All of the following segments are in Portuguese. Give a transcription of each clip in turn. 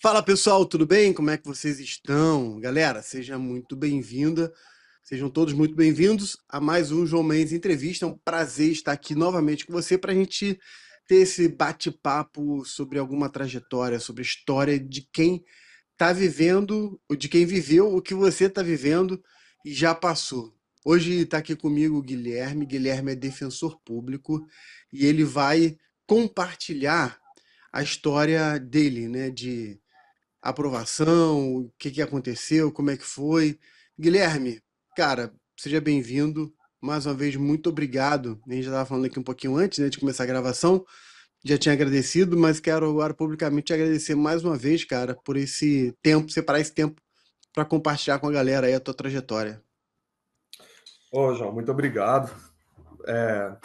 Fala pessoal, tudo bem? Como é que vocês estão? Galera, seja muito bem-vinda, sejam todos muito bem-vindos a mais um João Mendes Entrevista. É um prazer estar aqui novamente com você para a gente ter esse bate-papo sobre alguma trajetória, sobre a história de quem está vivendo, ou de quem viveu o que você está vivendo e já passou. Hoje está aqui comigo o Guilherme. Guilherme é defensor público e ele vai compartilhar a história dele, né, de aprovação, o que que aconteceu, como é que foi. Guilherme, cara, seja bem-vindo. Mais uma vez, muito obrigado. A gente já estava falando aqui um pouquinho antes, né, de começar a gravação. Já tinha agradecido, mas quero agora publicamente te agradecer mais uma vez, cara, por esse tempo, separar esse tempo para compartilhar com a galera aí a tua trajetória. Ô, João, muito obrigado. É,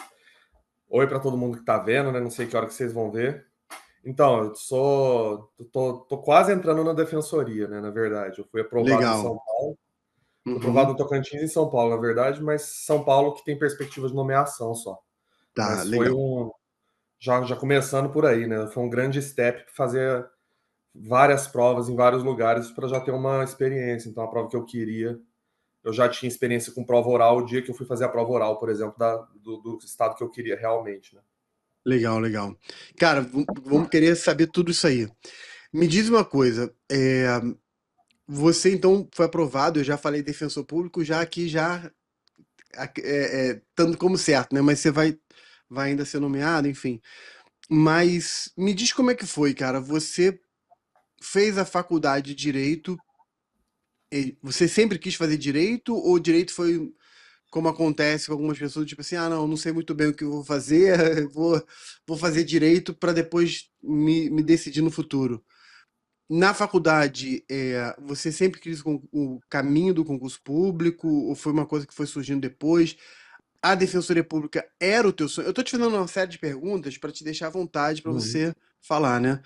Oi para todo mundo que está vendo, né? Não sei que hora que vocês vão ver. Então, tô quase entrando na defensoria, né? Na verdade, eu fui aprovado em Legal. São Paulo, fui aprovado Uhum. no Tocantins e em São Paulo, na verdade, mas São Paulo que tem perspectiva de nomeação só. Tá, Mas foi legal. já começando por aí, né? Foi um grande step fazer várias provas em vários lugares para já ter uma experiência. Então, a prova que eu queria eu já tinha experiência com prova oral o dia que eu fui fazer a prova oral, por exemplo, do estado que eu queria realmente, né? Legal, legal. Cara, vamos querer saber tudo isso aí. Me diz uma coisa, você então foi aprovado, eu já falei defensor público, já aqui já estando como certo, né? Mas você vai ainda ser nomeado, enfim. Mas me diz como é que foi, cara. Você fez a faculdade de Direito, você sempre quis fazer Direito, ou Direito foi como acontece com algumas pessoas, tipo assim, ah, não sei muito bem o que eu vou fazer, vou fazer Direito para depois me decidir no futuro. Na faculdade, você sempre quis o caminho do concurso público, ou foi uma coisa que foi surgindo depois? A Defensoria Pública era o teu sonho? Eu tô te fazendo uma série de perguntas para te deixar à vontade para Uhum. você falar, né?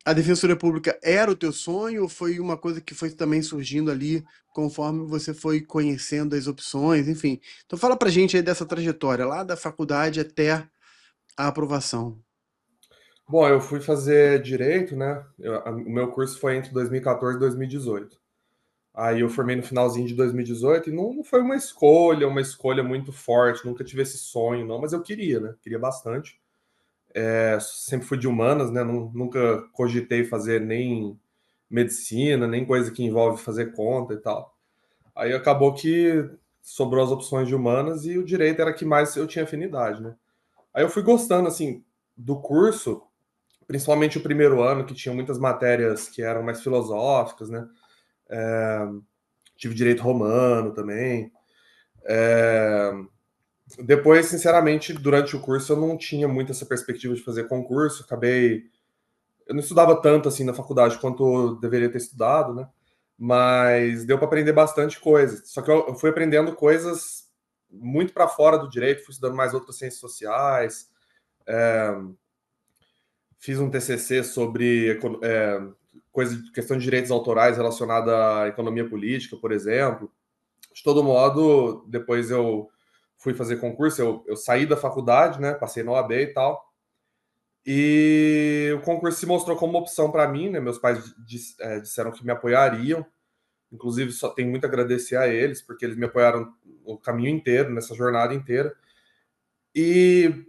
A Defensoria Pública era o teu sonho ou foi uma coisa que foi também surgindo ali conforme você foi conhecendo as opções, enfim? Então fala pra gente aí dessa trajetória, lá da faculdade até a aprovação. Bom, eu fui fazer direito, né? O meu curso foi entre 2014 e 2018. Aí eu formei no finalzinho de 2018 e não foi uma escolha muito forte, nunca tive esse sonho, não, mas eu queria, né? Queria bastante. Sempre fui de humanas, né? Nunca cogitei fazer nem medicina, nem coisa que envolve fazer conta e tal. Aí acabou que sobrou as opções de humanas e o direito era que mais eu tinha afinidade, né? Aí eu fui gostando, assim, do curso, principalmente o primeiro ano, que tinha muitas matérias que eram mais filosóficas, né? Tive direito romano também. É, Depois, sinceramente, durante o curso eu não tinha muito essa perspectiva de fazer concurso, acabei. Eu não estudava tanto assim na faculdade quanto eu deveria ter estudado, né? Mas deu para aprender bastante coisa. Só que eu fui aprendendo coisas muito para fora do direito, fui estudando mais outras ciências sociais, fiz um TCC sobre questão de direitos autorais relacionada à economia política, por exemplo. De todo modo, depois eu fui fazer concurso, eu saí da faculdade, né? Passei no OAB e tal. E o concurso se mostrou como uma opção para mim, né? Meus pais disseram que me apoiariam. Inclusive, só tenho muito a agradecer a eles, porque eles me apoiaram o caminho inteiro, nessa jornada inteira. E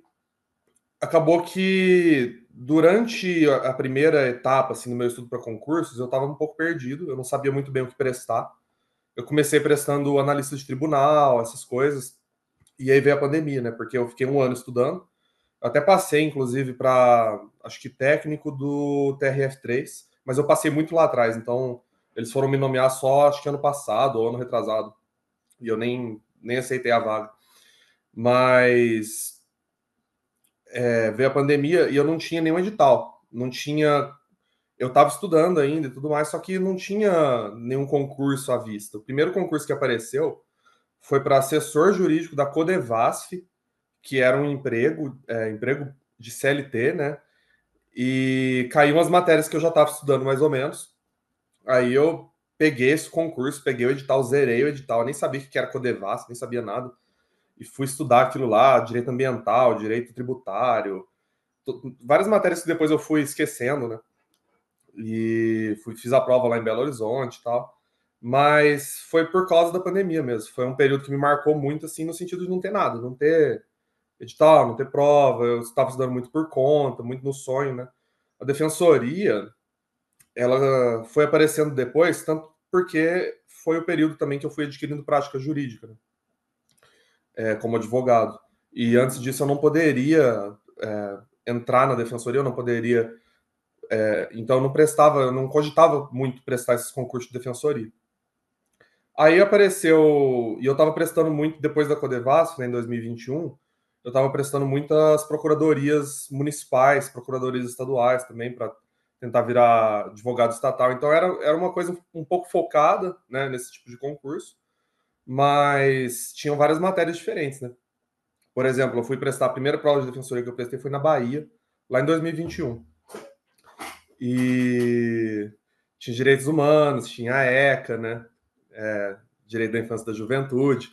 acabou que durante a primeira etapa assim, no meu estudo para concursos, eu estava um pouco perdido, eu não sabia muito bem o que prestar. Eu comecei prestando analista de tribunal, essas coisas, e aí veio a pandemia, né? Porque eu fiquei um ano estudando. Eu até passei, inclusive, para acho que técnico do TRF3, mas eu passei muito lá atrás, então eles foram me nomear só acho que ano passado ou ano retrasado, e eu nem aceitei a vaga. Mas veio a pandemia e eu não tinha nenhum edital, não tinha. Eu estava estudando ainda e tudo mais, só que não tinha nenhum concurso à vista. O primeiro concurso que apareceu foi para assessor jurídico da Codevasf, que era um emprego de CLT, né? E caiu umas matérias que eu já estava estudando mais ou menos. Aí eu peguei esse concurso, peguei o edital, zerei o edital, nem sabia o que era Codevasf, nem sabia nada. E fui estudar aquilo lá, direito ambiental, direito tributário, várias matérias que depois eu fui esquecendo, né? E fiz a prova lá em Belo Horizonte e tal. Mas foi por causa da pandemia mesmo. Foi um período que me marcou muito, assim, no sentido de não ter nada, não ter edital, não ter prova. Eu estava estudando muito por conta, muito no sonho, né? A defensoria, ela foi aparecendo depois, tanto porque foi o período também que eu fui adquirindo prática jurídica, né? Como advogado. E antes disso eu não poderia entrar na defensoria, eu não poderia. Então eu não prestava, eu não cogitava muito prestar esses concursos de defensoria. Aí apareceu, e eu estava prestando muito, depois da Codevasf, né, em 2021, eu estava prestando muitas procuradorias municipais, procuradorias estaduais também, para tentar virar advogado estatal. Então era uma coisa um pouco focada, né, nesse tipo de concurso, mas tinham várias matérias diferentes, né? Por exemplo, eu fui prestar a primeira prova de defensoria que eu prestei foi na Bahia, lá em 2021. E tinha direitos humanos, tinha a ECA, né? Direito da infância e da juventude.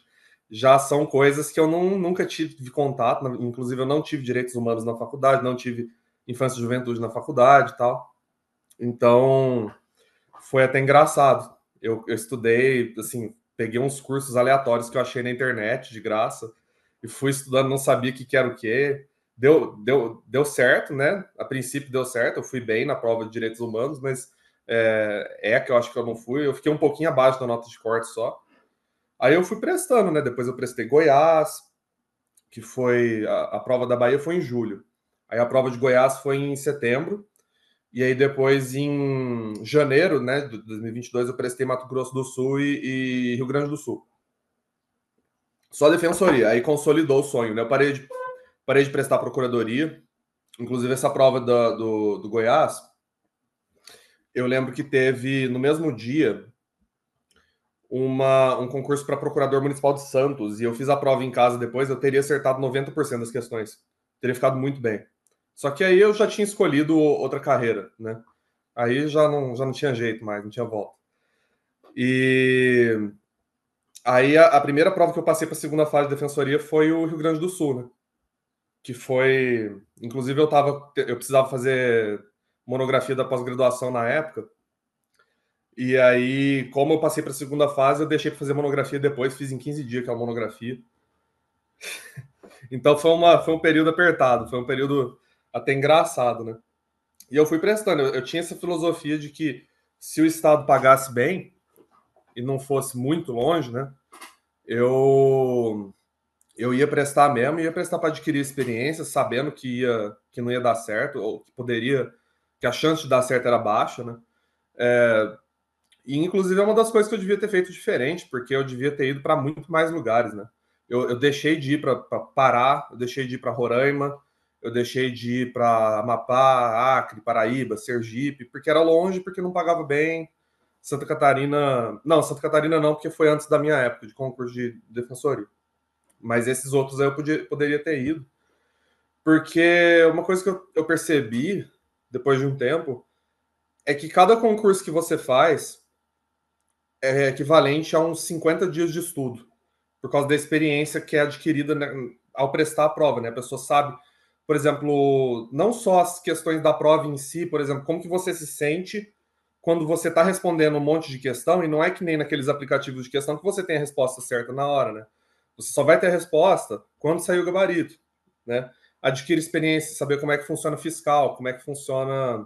Já são coisas que eu nunca tive contato, inclusive eu não tive direitos humanos na faculdade, não tive infância e juventude na faculdade e tal. Então, foi até engraçado. Eu estudei, assim, peguei uns cursos aleatórios que eu achei na internet, de graça, e fui estudando, não sabia o que era o quê. Deu certo, né? A princípio deu certo, eu fui bem na prova de direitos humanos, mas que eu acho que eu não fui. Eu fiquei um pouquinho abaixo da nota de corte só. Aí eu fui prestando, né? Depois eu prestei Goiás, que foi. A prova da Bahia foi em julho. Aí a prova de Goiás foi em setembro. E aí depois, em janeiro, né, de 2022, eu prestei Mato Grosso do Sul e Rio Grande do Sul. Só defensoria. Aí consolidou o sonho, né? Eu parei de prestar procuradoria. Inclusive, essa prova do Goiás, eu lembro que teve, no mesmo dia, um concurso para procurador municipal de Santos, e eu fiz a prova em casa depois, eu teria acertado 90% das questões. Teria ficado muito bem. Só que aí eu já tinha escolhido outra carreira, né? Aí já não tinha jeito mais, não tinha volta. E aí a primeira prova que eu passei para a segunda fase de defensoria foi o Rio Grande do Sul, né? Que foi, inclusive eu precisava fazer monografia da pós-graduação na época. E aí, como eu passei para a segunda fase, eu deixei para fazer monografia depois, fiz em 15 dias aquela monografia. Então foi um período apertado, foi um período até engraçado, né? E eu fui prestando, eu tinha essa filosofia de que se o Estado pagasse bem e não fosse muito longe, né? Eu ia prestar mesmo, ia prestar para adquirir experiência, sabendo que não ia dar certo, ou que a chance de dar certo era baixa, né? E inclusive é uma das coisas que eu devia ter feito diferente, porque eu devia ter ido para muito mais lugares, né? Eu deixei de ir para Pará, eu deixei de ir para Roraima, eu deixei de ir para Amapá, Acre, Paraíba, Sergipe, porque era longe, porque não pagava bem. Santa Catarina. Não, Santa Catarina não, porque foi antes da minha época de concurso de defensoria. Mas esses outros aí eu poderia ter ido. Porque uma coisa que eu percebi, depois de um tempo, é que cada concurso que você faz é equivalente a uns 50 dias de estudo, por causa da experiência que é adquirida, né, ao prestar a prova, né? A pessoa sabe, por exemplo, não só as questões da prova em si, por exemplo, como que você se sente quando você está respondendo um monte de questão, e não é que nem naqueles aplicativos de questão que você tem a resposta certa na hora, né? Você só vai ter a resposta quando sair o gabarito, né? Adquire experiência, saber como é que funciona o fiscal, como é que funciona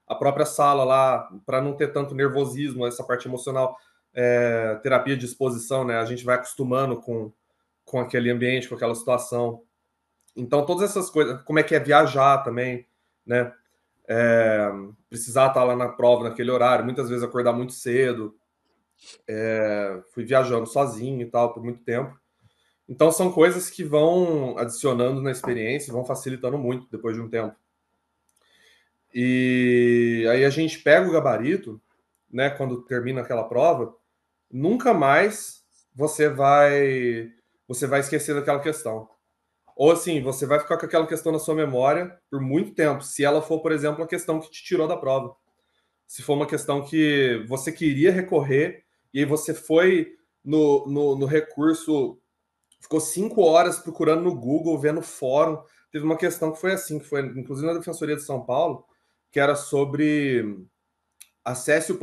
a própria sala lá, para não ter tanto nervosismo, essa parte emocional, terapia de exposição, né? A gente vai acostumando com aquele ambiente, com aquela situação. Então, todas essas coisas, como é que é viajar também, né? Precisar estar lá na prova naquele horário, muitas vezes acordar muito cedo. Fui viajando sozinho e tal por muito tempo. Então, são coisas que vão adicionando na experiência, vão facilitando muito depois de um tempo. E aí a gente pega o gabarito, né, quando termina aquela prova, nunca mais você vai esquecer daquela questão. Ou assim, você vai ficar com aquela questão na sua memória por muito tempo, se ela for, por exemplo, a questão que te tirou da prova. Se for uma questão que você queria recorrer e aí você foi no recurso, ficou 5 horas procurando no Google, vendo fórum. Teve uma questão que foi assim, que foi inclusive na Defensoria de São Paulo, que era sobre acesso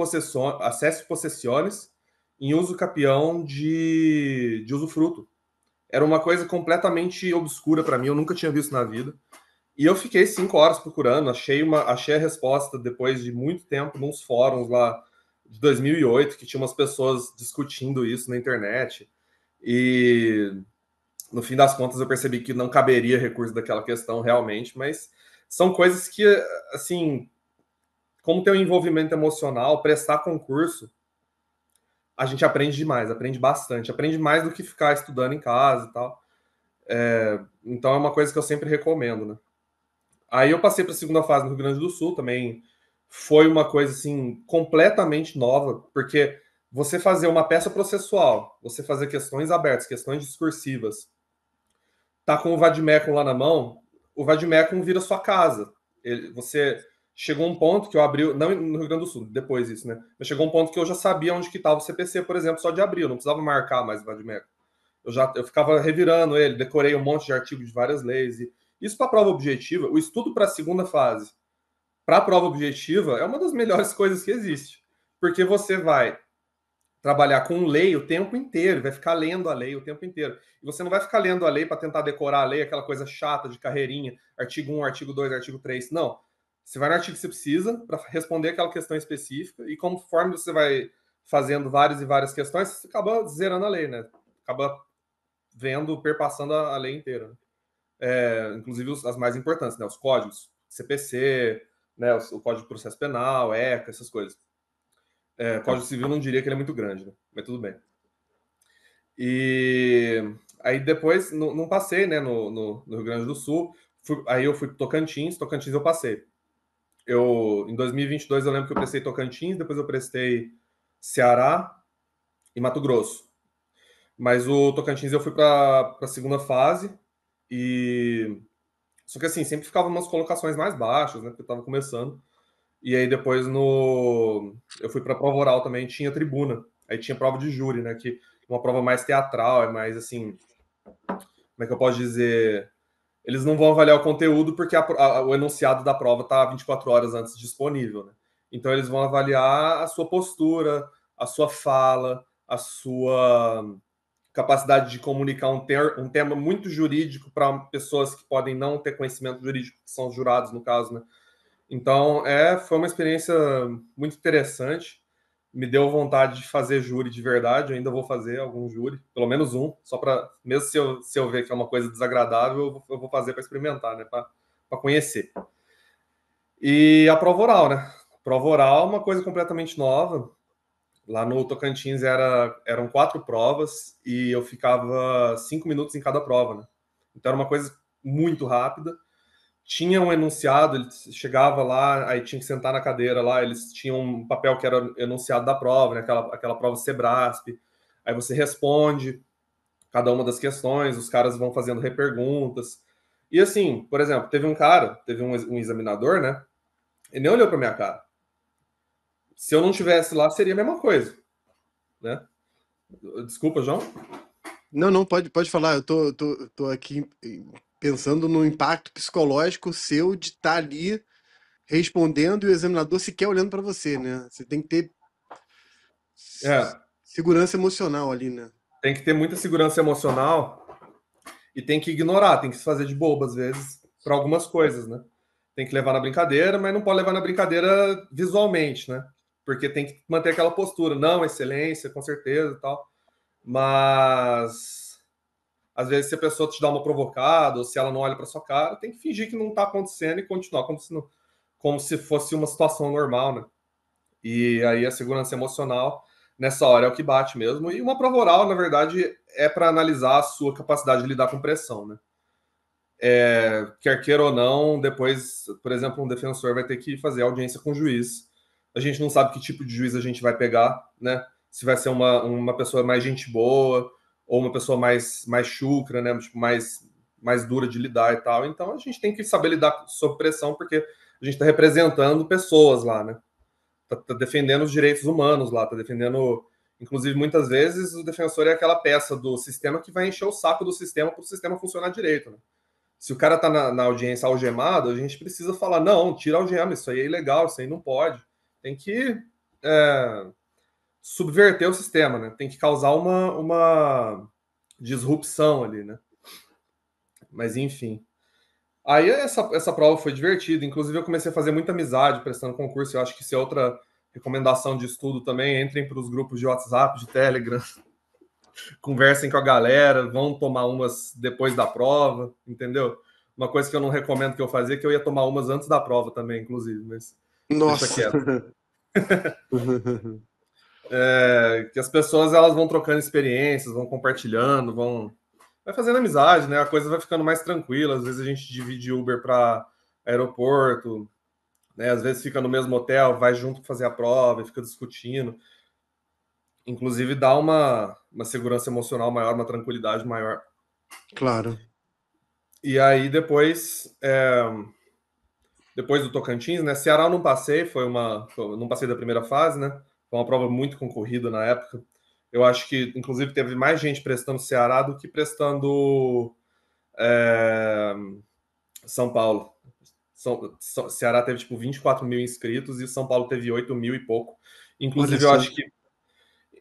possessiones em uso capião de usufruto. Era uma coisa completamente obscura para mim, eu nunca tinha visto na vida. E eu fiquei 5 horas procurando, achei a resposta depois de muito tempo nos fóruns lá de 2008, que tinha umas pessoas discutindo isso na internet. E no fim das contas eu percebi que não caberia recurso daquela questão realmente, mas são coisas que, assim, como tem um envolvimento emocional, prestar concurso, a gente aprende demais, aprende bastante, aprende mais do que ficar estudando em casa e tal. Então é uma coisa que eu sempre recomendo, né? Aí eu passei para a segunda fase no Rio Grande do Sul também. Foi uma coisa assim completamente nova, porque você fazer uma peça processual, você fazer questões abertas, questões discursivas, tá com o vademecum lá na mão, o vademecum vira sua casa. Você chegou um ponto que eu abri, não no Rio Grande do Sul, depois isso, né? Mas chegou um ponto que eu já sabia onde que estava o CPC, por exemplo, só de abrir, eu não precisava marcar mais o vademecum. Eu ficava revirando ele, decorei um monte de artigos de várias leis. E isso para a prova objetiva, o estudo para a segunda fase, para a prova objetiva, é uma das melhores coisas que existe. Porque você vai trabalhar com lei o tempo inteiro, vai ficar lendo a lei o tempo inteiro. E você não vai ficar lendo a lei para tentar decorar a lei, aquela coisa chata de carreirinha, artigo 1, artigo 2, artigo 3. Não. Você vai no artigo que você precisa para responder aquela questão específica, e conforme você vai fazendo várias e várias questões, você acaba zerando a lei, né? Acaba vendo, perpassando a lei inteira. Inclusive as mais importantes, né? Os códigos, CPC, né? O Código de Processo Penal, ECA, essas coisas. Código Civil não diria que ele é muito grande, né? Mas tudo bem. E aí depois, não passei, né? No Rio Grande do Sul. Aí eu fui para Tocantins eu passei. Em 2022 eu lembro que eu prestei Tocantins, depois eu prestei Ceará e Mato Grosso. Mas o Tocantins eu fui para a segunda fase. Só que assim, sempre ficava umas colocações mais baixas, né? Porque eu tava começando. E aí depois eu fui para prova oral também, tinha tribuna. Aí tinha prova de júri, né? Que uma prova mais teatral, é mais assim. Como é que eu posso dizer? Eles não vão avaliar o conteúdo porque o enunciado da prova tá 24 horas antes disponível, né? Então eles vão avaliar a sua postura, a sua fala, a sua capacidade de comunicar um tema muito jurídico para pessoas que podem não ter conhecimento jurídico, que são os jurados, no caso, né? Então, foi uma experiência muito interessante. Me deu vontade de fazer júri de verdade. Eu ainda vou fazer algum júri, pelo menos um, só para, mesmo se eu ver que é uma coisa desagradável, eu vou fazer para experimentar, né? Para conhecer. E a prova oral, né? Prova oral é uma coisa completamente nova. Lá no Tocantins eram 4 provas e eu ficava 5 minutos em cada prova, né? Então era uma coisa muito rápida. Tinha um enunciado, ele chegava lá, aí tinha que sentar na cadeira lá, eles tinham um papel que era enunciado da prova, né? Aquela prova Sebrasp. Aí você responde cada uma das questões, os caras vão fazendo reperguntas. E assim, por exemplo, teve um examinador, né? Ele nem olhou para minha cara. Se eu não tivesse lá, seria a mesma coisa, né? Desculpa, João. Não, pode falar. Eu tô aqui pensando no impacto psicológico seu de estar ali respondendo e o examinador sequer olhando para você, né? Você tem que ter É, segurança emocional ali, né? tem que ter muita segurança emocional e tem que ignorar, tem que se fazer de bobo às vezes para algumas coisas, né? Tem que levar na brincadeira, mas não pode levar na brincadeira visualmente, né? Porque tem que manter aquela postura, não, excelência, com certeza e tal. Mas às vezes se a pessoa te dá uma provocada ou se ela não olha para sua cara, tem que fingir que não está acontecendo e continuar como se fosse uma situação normal, né? E aí a segurança emocional nessa hora é o que bate mesmo. E uma prova oral, na verdade, é para analisar a sua capacidade de lidar com pressão, né? Quer queira ou não, depois, por exemplo, um defensor vai ter que fazer audiência com o juiz. A gente não sabe que tipo de juiz a gente vai pegar, né? Se vai ser uma pessoa mais gente boa ou uma pessoa mais chucra, né? Tipo, mais dura de lidar e tal. Então a gente tem que saber lidar sob pressão, porque a gente está representando pessoas lá, né? Tá defendendo os direitos humanos lá, tá defendendo. Inclusive, muitas vezes o defensor é aquela peça do sistema que vai encher o saco do sistema para o sistema funcionar direito, né? Se o cara tá na audiência algemado, a gente precisa falar, não, tira a algema, isso aí é ilegal, isso aí não pode. Tem que subverter o sistema, né? Tem que causar uma disrupção ali, né? Mas enfim. Aí essa prova foi divertida. Inclusive, eu comecei a fazer muita amizade prestando concurso. Eu acho que isso é outra recomendação de estudo também. Entrem para os grupos de WhatsApp, de Telegram, conversem com a galera, vão tomar umas depois da prova, entendeu? Uma coisa que eu não recomendo que eu fazia, que eu ia tomar umas antes da prova também, inclusive, mas deixa Nossa. quieto. Que as pessoas elas vão trocando experiências, vão compartilhando, vai fazendo amizade, né? A coisa vai ficando mais tranquila. Às vezes a gente divide Uber para aeroporto, né? Às vezes fica no mesmo hotel, vai junto fazer a prova e fica discutindo. Inclusive dá uma segurança emocional maior, uma tranquilidade maior. Claro. E aí depois do Tocantins, né? Ceará eu não passei, não passei da primeira fase, né? Foi uma prova muito concorrida na época. Eu acho que, inclusive, teve mais gente prestando Ceará do que prestando é, São Paulo. Ceará teve, tipo, 24 mil inscritos e São Paulo teve 8 mil e pouco. Olha Inclusive, só.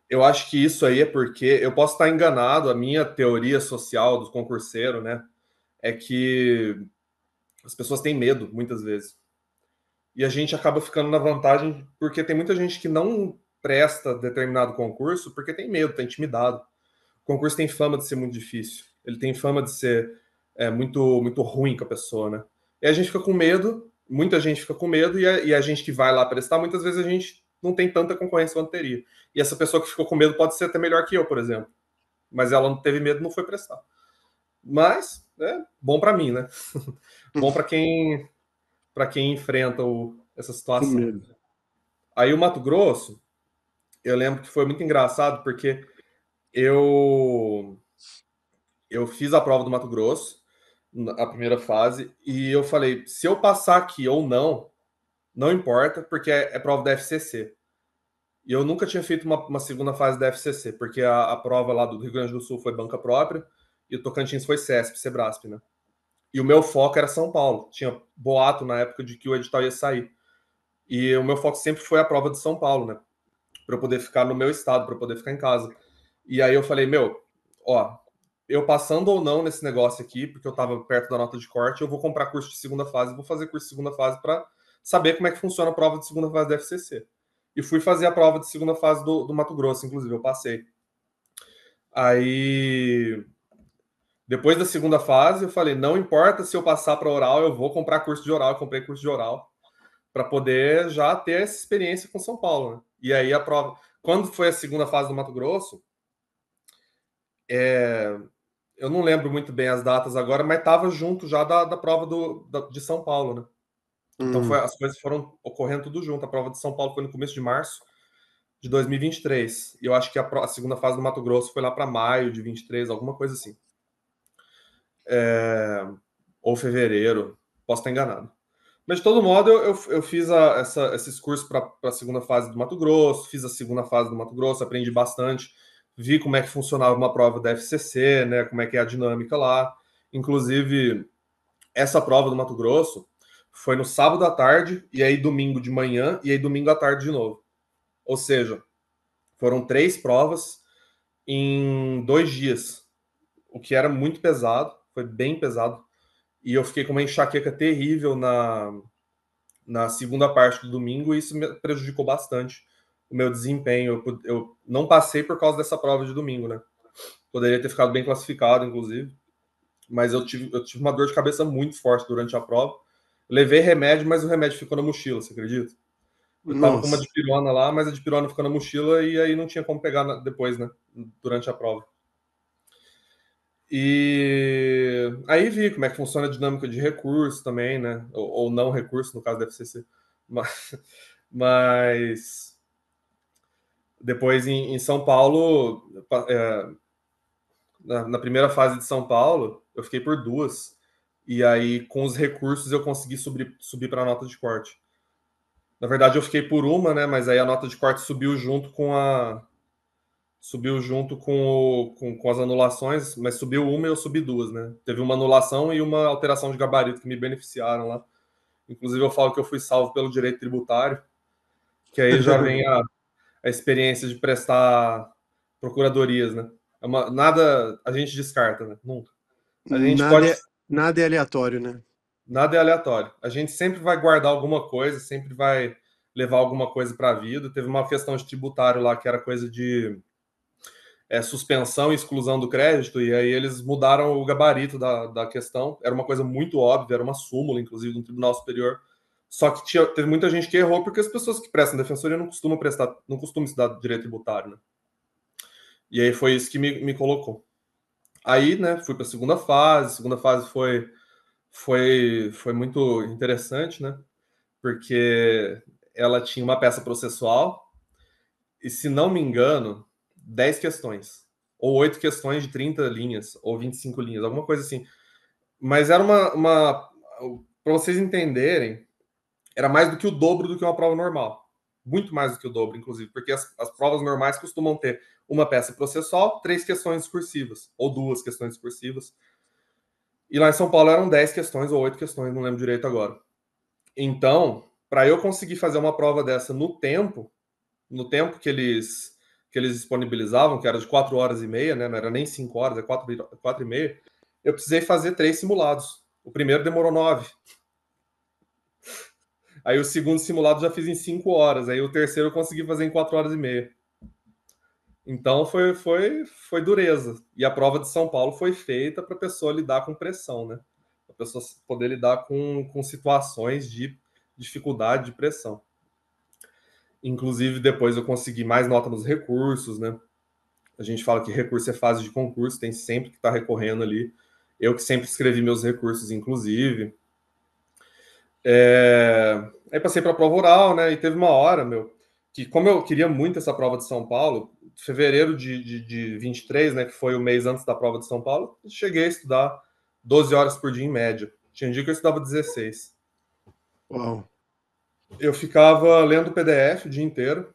eu acho que isso aí é porque eu posso estar enganado, a minha teoria social do concurseiro, né, é que as pessoas têm medo, muitas vezes. E a gente acaba ficando na vantagem porque tem muita gente que não presta determinado concurso porque tem medo, está intimidado. O concurso tem fama de ser muito difícil. Ele tem fama de ser muito ruim com a pessoa, né? E a gente fica com medo, muita gente fica com medo, e a gente que vai lá prestar, muitas vezes a gente não tem tanta concorrência quanto teria. E essa pessoa que ficou com medo pode ser até melhor que eu, por exemplo. Mas ela não teve medo, não foi prestar. Mas é bom para mim, né? Bom para quem enfrenta essa Com situação. medo. Aí o Mato Grosso, eu lembro que foi muito engraçado porque eu eu fiz a prova do Mato Grosso, a primeira fase, e eu falei, se eu passar aqui ou não, não importa, porque é prova da FCC. E eu nunca tinha feito uma segunda fase da FCC, porque a prova lá do Rio Grande do Sul foi banca própria, e o Tocantins foi CESP, Sebrasp, né? E o meu foco era São Paulo. Tinha boato na época de que o edital ia sair. E o meu foco sempre foi a prova de São Paulo, né? Para eu poder ficar no meu estado, para eu poder ficar em casa. E aí eu falei, ó, eu passando ou não nesse negócio aqui, porque eu estava perto da nota de corte, eu vou comprar curso de segunda fase, vou fazer curso de segunda fase para saber como é que funciona a prova de segunda fase da FCC. E fui fazer a prova de segunda fase do Mato Grosso, inclusive, eu passei. Aí, depois da segunda fase, eu falei, não importa se eu passar para oral, eu vou comprar curso de oral, eu comprei curso de oral para poder já ter essa experiência com São Paulo, né? E aí a prova, quando foi a segunda fase do Mato Grosso, eu não lembro muito bem as datas agora, mas estava junto já da prova de São Paulo, né? Então as coisas foram ocorrendo tudo junto. A prova de São Paulo foi no começo de março de 2023. E eu acho que a segunda fase do Mato Grosso foi lá para maio de 23, alguma coisa assim. Ou fevereiro, posso estar enganado. Mas de todo modo, eu fiz esses cursos para a segunda fase do Mato Grosso, fiz a segunda fase do Mato Grosso, aprendi bastante, vi como é que funcionava uma prova da FCC, né, como é que é a dinâmica lá. Inclusive, essa prova do Mato Grosso foi no sábado à tarde, e aí domingo de manhã, e aí domingo à tarde de novo. Ou seja, foram 3 provas em 2 dias, o que era muito pesado, foi bem pesado. E eu fiquei com uma enxaqueca terrível na segunda parte do domingo, e isso me prejudicou bastante o meu desempenho. Eu não passei por causa dessa prova de domingo, né? Poderia ter ficado bem classificado, inclusive, mas eu tive uma dor de cabeça muito forte durante a prova. Levei remédio, mas o remédio ficou na mochila, você acredita? Eu tava com uma Nossa. dipirona lá, mas a dipirona ficou na mochila e aí não tinha como pegar depois, né? Durante a prova. E aí vi como é que funciona a dinâmica de recurso também, né? Ou não recurso, no caso da FCC. Mas depois em São Paulo, na primeira fase de São Paulo, eu fiquei por 2. E aí, com os recursos, eu consegui subir para a nota de corte. Na verdade, eu fiquei por uma, né? Mas aí a nota de corte subiu junto com subiu junto com as anulações, mas subiu uma e eu subi duas, né? Teve uma anulação e uma alteração de gabarito que me beneficiaram lá. Inclusive, eu falo que eu fui salvo pelo direito tributário, que aí já vem a experiência de prestar procuradorias, né? Nada a gente descarta, né? Nunca. A gente Nada pode. é, nada é aleatório, né? Nada é aleatório. A gente sempre vai guardar alguma coisa, sempre vai levar alguma coisa para a vida. Teve uma questão de tributário lá que era coisa de suspensão e exclusão do crédito, e aí eles mudaram o gabarito da questão. Era uma coisa muito óbvia, era uma súmula, inclusive, do Tribunal Superior. Só que teve muita gente que errou, porque as pessoas que prestam defensoria não costumam estudar direito tributário, né? E aí foi isso que me colocou. Aí, né, fui para a segunda fase. A segunda fase foi muito interessante, né? Porque ela tinha uma peça processual e, se não me engano, 10 questões. Ou 8 questões de 30 linhas, ou 25 linhas, alguma coisa assim. Mas era uma para vocês entenderem, era mais do que o dobro do que uma prova normal. Muito mais do que o dobro, inclusive, porque as provas normais costumam ter uma peça processual, 3 questões discursivas, ou 2 questões discursivas. E lá em São Paulo eram 10 questões ou 8 questões, não lembro direito agora. Então, para eu conseguir fazer uma prova dessa no tempo que eles disponibilizavam, que era de 4 horas e meia, né? Não era nem 5 horas, é 4 e meia, eu precisei fazer 3 simulados. O primeiro demorou 9. Aí o segundo simulado já fiz em 5 horas. Aí o terceiro eu consegui fazer em 4 horas e meia. Então foi dureza. E a prova de São Paulo foi feita para a pessoa lidar com pressão, né? Para a pessoa poder lidar com situações de dificuldade, de pressão. Inclusive, depois eu consegui mais nota nos recursos, né? A gente fala que recurso é fase de concurso, tem sempre que estar recorrendo ali. Eu que sempre escrevi meus recursos, inclusive. Aí passei para a prova oral, né? E teve uma hora, meu, que como eu queria muito essa prova de São Paulo, fevereiro de 23, né, que foi o mês antes da prova de São Paulo, cheguei a estudar 12 horas por dia em média. Tinha dia que eu estudava 16. Uau. Eu ficava lendo PDF o dia inteiro,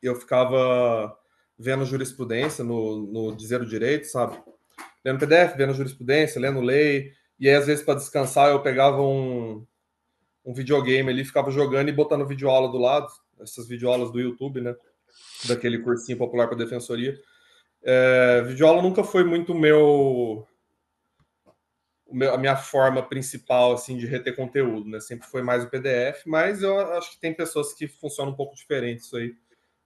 eu ficava vendo jurisprudência no Dizer o Direito, sabe? Lendo PDF, vendo jurisprudência, lendo lei, e aí às vezes para descansar eu pegava um videogame ali, ficava jogando e botando videoaula do lado, essas videoaulas do YouTube, né? Daquele cursinho popular para defensoria. Videoaula nunca foi muito a minha forma principal assim de reter conteúdo, né? Sempre foi mais o PDF, mas eu acho que tem pessoas que funcionam um pouco diferente isso aí.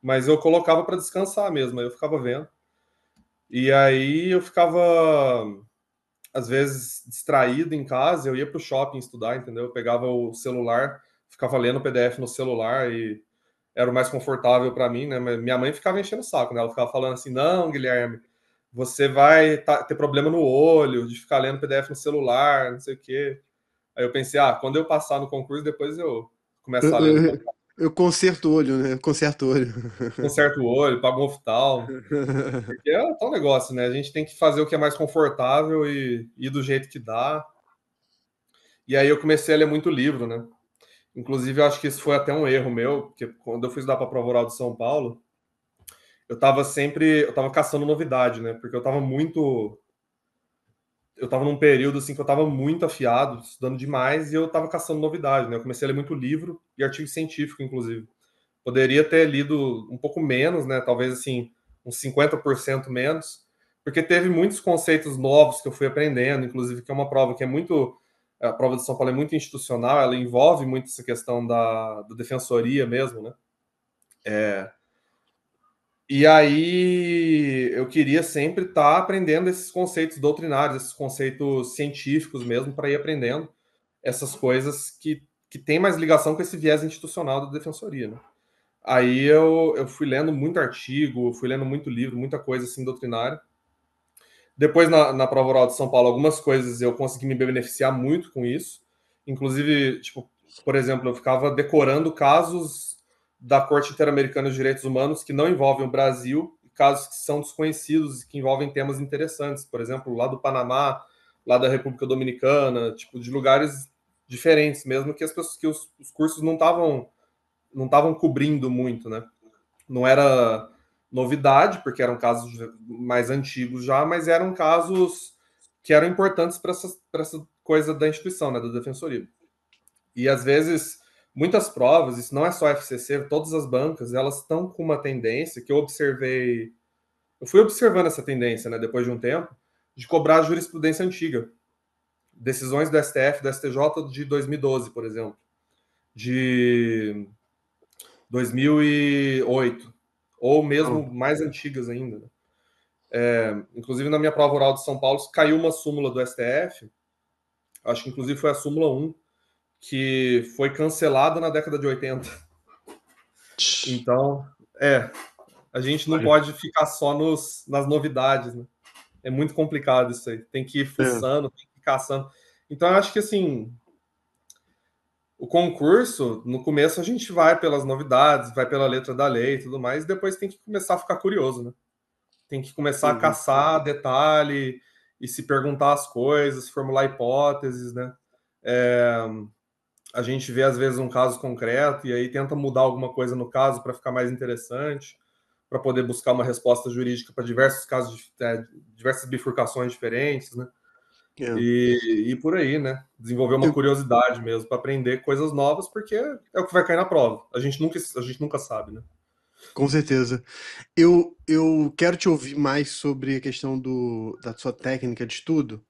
Mas eu colocava para descansar mesmo, aí eu ficava vendo. E aí eu ficava às vezes distraído em casa, eu ia para o shopping estudar, entendeu? Eu pegava o celular, ficava lendo o PDF no celular e era o mais confortável para mim, né? Mas minha mãe ficava enchendo o saco, né? Ela ficava falando assim: não, Guilherme, você vai ter problema no olho de ficar lendo PDF no celular, não sei o quê. Aí eu pensei: quando eu passar no concurso, depois eu começo Eu, a ler no eu, computador. eu conserto o olho, né? Eu conserto o olho. Conserto o olho, pago um oftalmo. Porque é tal negócio, né? A gente tem que fazer o que é mais confortável e do jeito que dá. E aí eu comecei a ler muito livro, né? Inclusive, eu acho que isso foi até um erro meu, porque quando eu fui estudar para a prova oral de São Paulo, eu tava caçando novidade, né? Porque eu tava num período assim que eu tava muito afiado, estudando demais, e eu tava caçando novidade, né? Eu comecei a ler muito livro e artigo científico, inclusive. Poderia ter lido um pouco menos, né? Talvez assim, uns 50% menos, porque teve muitos conceitos novos que eu fui aprendendo, inclusive que é uma prova que é muito. A prova de São Paulo é muito institucional, ela envolve muito essa questão da defensoria mesmo, né? E aí eu queria sempre estar aprendendo esses conceitos doutrinários, esses conceitos científicos mesmo, para ir aprendendo essas coisas que têm mais ligação com esse viés institucional da defensoria, né? Aí eu fui lendo muito artigo, fui lendo muito livro, muita coisa assim doutrinária. Depois, na prova oral de São Paulo, algumas coisas eu consegui me beneficiar muito com isso. Inclusive, tipo, por exemplo, eu ficava decorando casos da Corte Interamericana de Direitos Humanos que não envolvem o Brasil, casos que são desconhecidos e que envolvem temas interessantes. Por exemplo, lá do Panamá, lá da República Dominicana, tipo, de lugares diferentes mesmo, que as pessoas, que os cursos não estavam cobrindo muito, né? Não era novidade, porque eram casos mais antigos já, mas eram casos que eram importantes para essa coisa da instituição, né, da defensoria. E às vezes, muitas provas, isso não é só a FCC, todas as bancas, elas estão com uma tendência que eu fui observando essa tendência, né, depois de um tempo, de cobrar jurisprudência antiga. Decisões do STF, do STJ de 2012, por exemplo, de 2008, ou mesmo Não. mais antigas ainda. Né? Inclusive, na minha prova oral de São Paulo, caiu uma súmula do STF, acho que inclusive foi a súmula 1, que foi cancelada na década de 80. Então, a gente não Olha, pode ficar só nas novidades, né? É muito complicado isso aí. Tem que ir é, fuçando, tem que ir caçando. Então, eu acho que, assim, o concurso, no começo a gente vai pelas novidades, vai pela letra da lei e tudo mais, e depois tem que começar a ficar curioso, né? Tem que começar a uhum, caçar detalhe e se perguntar as coisas, formular hipóteses, né? A gente vê, às vezes, um caso concreto e aí tenta mudar alguma coisa no caso para ficar mais interessante, para poder buscar uma resposta jurídica para diversos casos, diversas bifurcações diferentes, né? é. E por aí, né? Desenvolver uma Eu, curiosidade mesmo para aprender coisas novas, porque é o que vai cair na prova. A gente nunca sabe, né? com certeza. Eu quero te ouvir mais sobre a questão da sua técnica de estudo,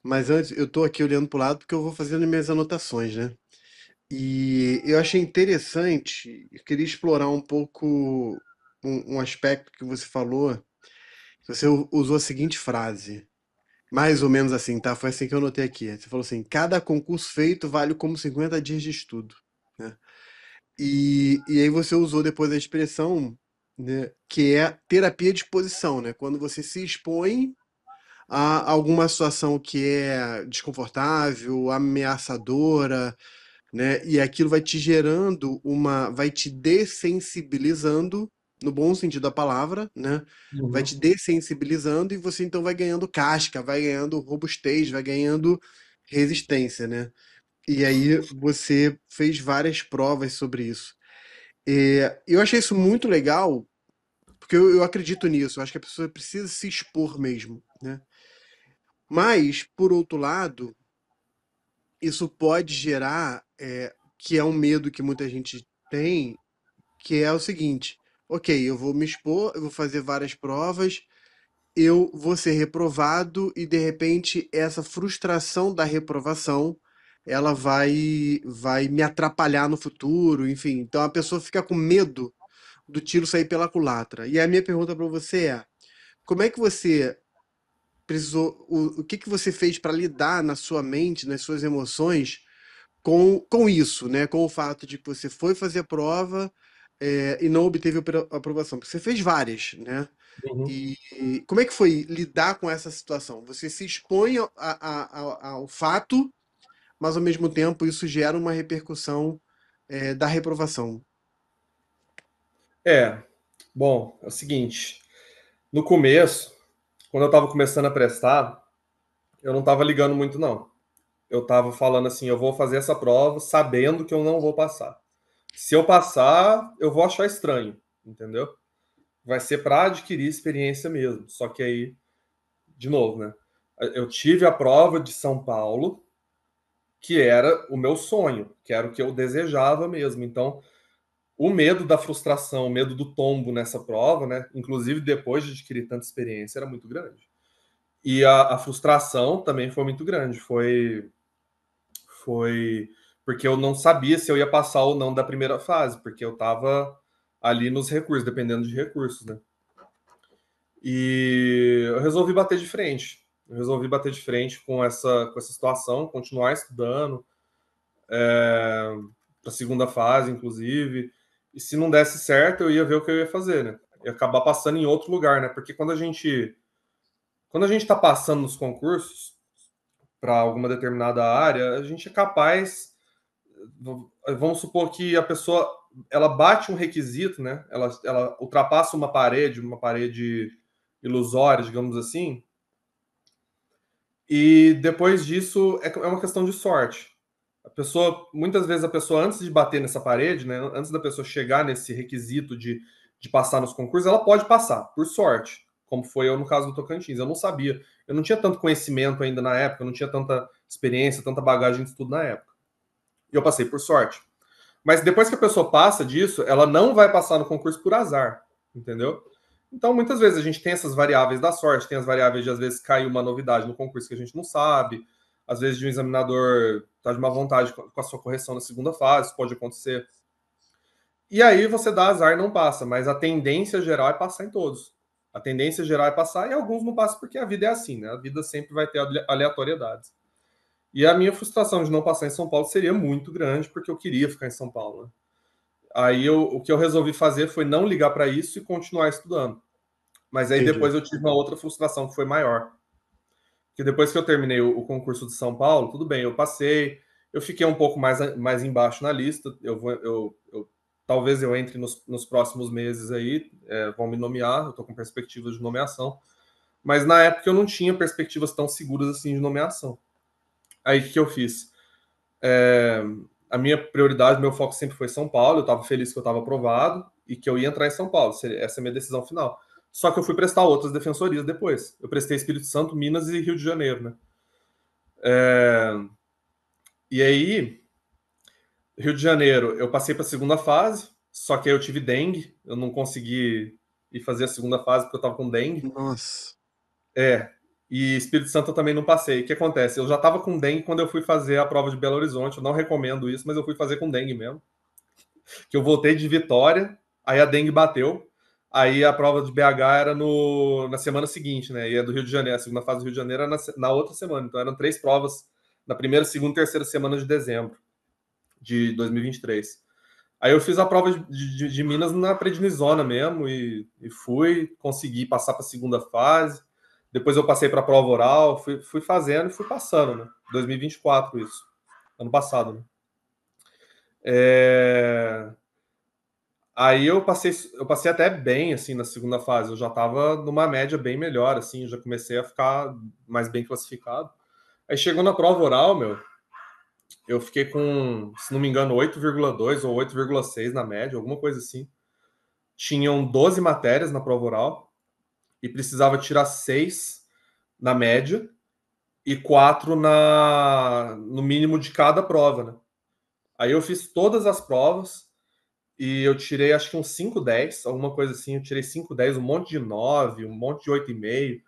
mas antes eu tô aqui olhando para o lado porque eu vou fazendo minhas anotações, né? E eu achei interessante, eu queria explorar um pouco um aspecto que você falou. Você usou a seguinte frase, mais ou menos assim, tá? Foi assim que eu notei aqui. Você falou assim: cada concurso feito vale como 50 dias de estudo, né? E aí você usou depois a expressão, né, que é terapia de exposição, né? Quando você se expõe a alguma situação que é desconfortável, ameaçadora, né? E aquilo vai te gerando vai te dessensibilizando, no bom sentido da palavra, né? Vai te Uhum. dessensibilizando e você então vai ganhando casca, vai ganhando robustez, vai ganhando resistência, né? E aí você fez várias provas sobre isso. Eu achei isso muito legal, porque eu acredito nisso. Eu acho que a pessoa precisa se expor mesmo, né? Mas, por outro lado, isso pode gerar, que é um medo que muita gente tem, que é o seguinte: ok, eu vou me expor, eu vou fazer várias provas, eu vou ser reprovado e de repente essa frustração da reprovação ela vai me atrapalhar no futuro, enfim. Então a pessoa fica com medo do tiro sair pela culatra. E a minha pergunta para você é: como é que você precisou, o que que você fez para lidar na sua mente, nas suas emoções com isso, né? Com o fato de que você foi fazer a prova e não obteve a aprovação, porque você fez várias, né? Uhum. E como é que foi lidar com essa situação? Você se expõe ao fato, mas ao mesmo tempo isso gera uma repercussão da reprovação. É, bom, é o seguinte, no começo, quando eu estava começando a prestar, eu não estava ligando muito, não. Eu estava falando assim, eu vou fazer essa prova sabendo que eu não vou passar. Se eu passar, eu vou achar estranho, entendeu? Vai ser para adquirir experiência mesmo. Só que aí, de novo, né? Eu tive a prova de São Paulo, que era o meu sonho, que era o que eu desejava mesmo. Então, o medo da frustração, o medo do tombo nessa prova, né? Inclusive depois de adquirir tanta experiência, era muito grande. E a frustração também foi muito grande. Foi porque eu não sabia se eu ia passar ou não da primeira fase, porque eu estava ali nos recursos, dependendo de recursos, né? E eu resolvi bater de frente. Eu resolvi bater de frente com essa situação, continuar estudando para a segunda fase, inclusive. E se não desse certo, eu ia ver o que eu ia fazer, né? Ia acabar passando em outro lugar, né? Porque quando a gente está passando nos concursos para alguma determinada área, a gente é capaz, vamos supor que a pessoa ela bate um requisito, né? Ela ultrapassa uma parede ilusória, digamos assim, e depois disso é uma questão de sorte. Muitas vezes a pessoa, antes de bater nessa parede, né, antes da pessoa chegar nesse requisito de de passar nos concursos, ela pode passar, por sorte, como foi eu no caso do Tocantins. Eu não sabia, eu não tinha tanto conhecimento ainda na época, eu não tinha tanta experiência, tanta bagagem de estudo na época. E eu passei por sorte. Mas depois que a pessoa passa disso, ela não vai passar no concurso por azar, entendeu? Então, muitas vezes a gente tem essas variáveis da sorte, tem as variáveis de às vezes cair uma novidade no concurso que a gente não sabe, às vezes de um examinador estar de má vontade com a sua correção na segunda fase, isso pode acontecer. E aí você dá azar e não passa, mas a tendência geral é passar em todos. A tendência geral é passar e alguns não passam porque a vida é assim, né? A vida sempre vai ter aleatoriedades. E a minha frustração de não passar em São Paulo seria muito grande, porque eu queria ficar em São Paulo, né? Aí o que eu resolvi fazer foi não ligar para isso e continuar estudando. Mas aí Entendi. depois eu tive uma outra frustração que foi maior. Porque depois que eu terminei o concurso de São Paulo, tudo bem, eu passei, eu fiquei um pouco mais embaixo na lista. Talvez eu entre nos próximos meses aí, vão me nomear, eu estou com perspectivas de nomeação. Mas na época eu não tinha perspectivas tão seguras assim de nomeação. Aí o que eu fiz? A minha prioridade, meu foco sempre foi São Paulo. Eu estava feliz que eu estava aprovado e que eu ia entrar em São Paulo. Essa é a minha decisão final. Só que eu fui prestar outras defensorias depois. Eu prestei Espírito Santo, Minas e Rio de Janeiro, né? E aí, Rio de Janeiro, eu passei para a segunda fase, só que aí eu tive dengue. Eu não consegui ir fazer a segunda fase porque eu estava com dengue. Nossa. E Espírito Santo eu também não passei. O que acontece? Eu já estava com dengue quando eu fui fazer a prova de Belo Horizonte. Eu não recomendo isso, mas eu fui fazer com dengue mesmo. Que eu voltei de Vitória, aí a dengue bateu, aí a prova de BH era na semana seguinte, né? E é do Rio de Janeiro, a segunda fase do Rio de Janeiro era na outra semana. Então eram 3 provas na primeira, segunda e terceira semana de dezembro de 2023. Aí eu fiz a prova de Minas na prednisona mesmo e fui, consegui passar para a segunda fase. Depois eu passei para a prova oral, fui fazendo e fui passando, né? 2024 isso, ano passado, né? Aí eu passei até bem, assim, na segunda fase. Eu já estava numa média bem melhor, assim, já comecei a ficar mais bem classificado. Aí chegou na prova oral, meu, eu fiquei com, se não me engano, 8,2 ou 8,6 na média, alguma coisa assim. Tinham 12 matérias na prova oral e precisava tirar 6 na média e 4 no mínimo de cada prova, né? Aí eu fiz todas as provas, e eu tirei acho que uns 5,10, alguma coisa assim. Eu tirei 5,10, um monte de 9, um monte de 8,5.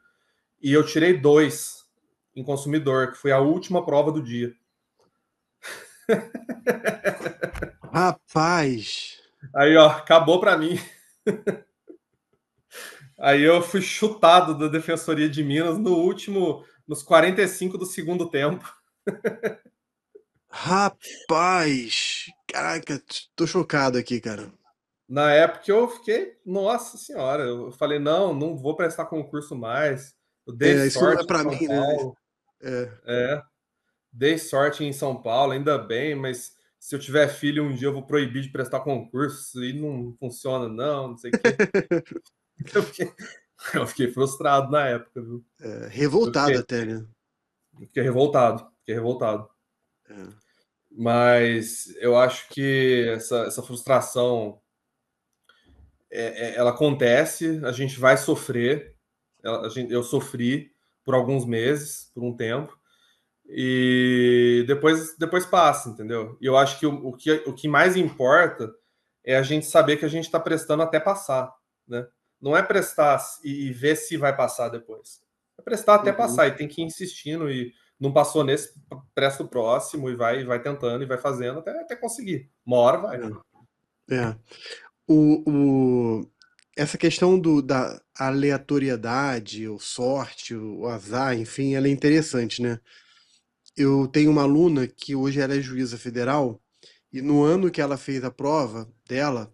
E eu tirei 2 em consumidor, que foi a última prova do dia. Rapaz. Aí, ó, acabou para mim. Aí eu fui chutado da Defensoria de Minas nos 45 do segundo tempo. Rapaz. Caraca, tô chocado aqui, cara. Na época eu fiquei, nossa senhora, eu falei, não vou prestar concurso mais. Eu dei Isso não é sorte em pra mim, São né? Paulo. É. É, dei sorte em São Paulo, ainda bem, mas se eu tiver filho um dia eu vou proibir de prestar concurso e não funciona, não sei o quê. Eu fiquei, eu fiquei frustrado na época, viu? Eu Revoltado fiquei, até, né? fiquei revoltado, fiquei revoltado. É. Mas eu acho que essa frustração, ela acontece, a gente vai sofrer. Eu sofri por alguns meses, por um tempo, e depois passa, entendeu? E eu acho que o que mais importa é a gente saber que a gente está prestando até passar, né? Não é prestar e ver se vai passar depois. É prestar até Uhum. passar e tem que ir insistindo e não passou nesse, presta o próximo e vai tentando e vai fazendo até conseguir. Uma hora vai. É. É. Essa questão da aleatoriedade, ou sorte, o azar, enfim, ela é interessante, né? Eu tenho uma aluna que hoje ela é juíza federal, e no ano que ela fez a prova dela,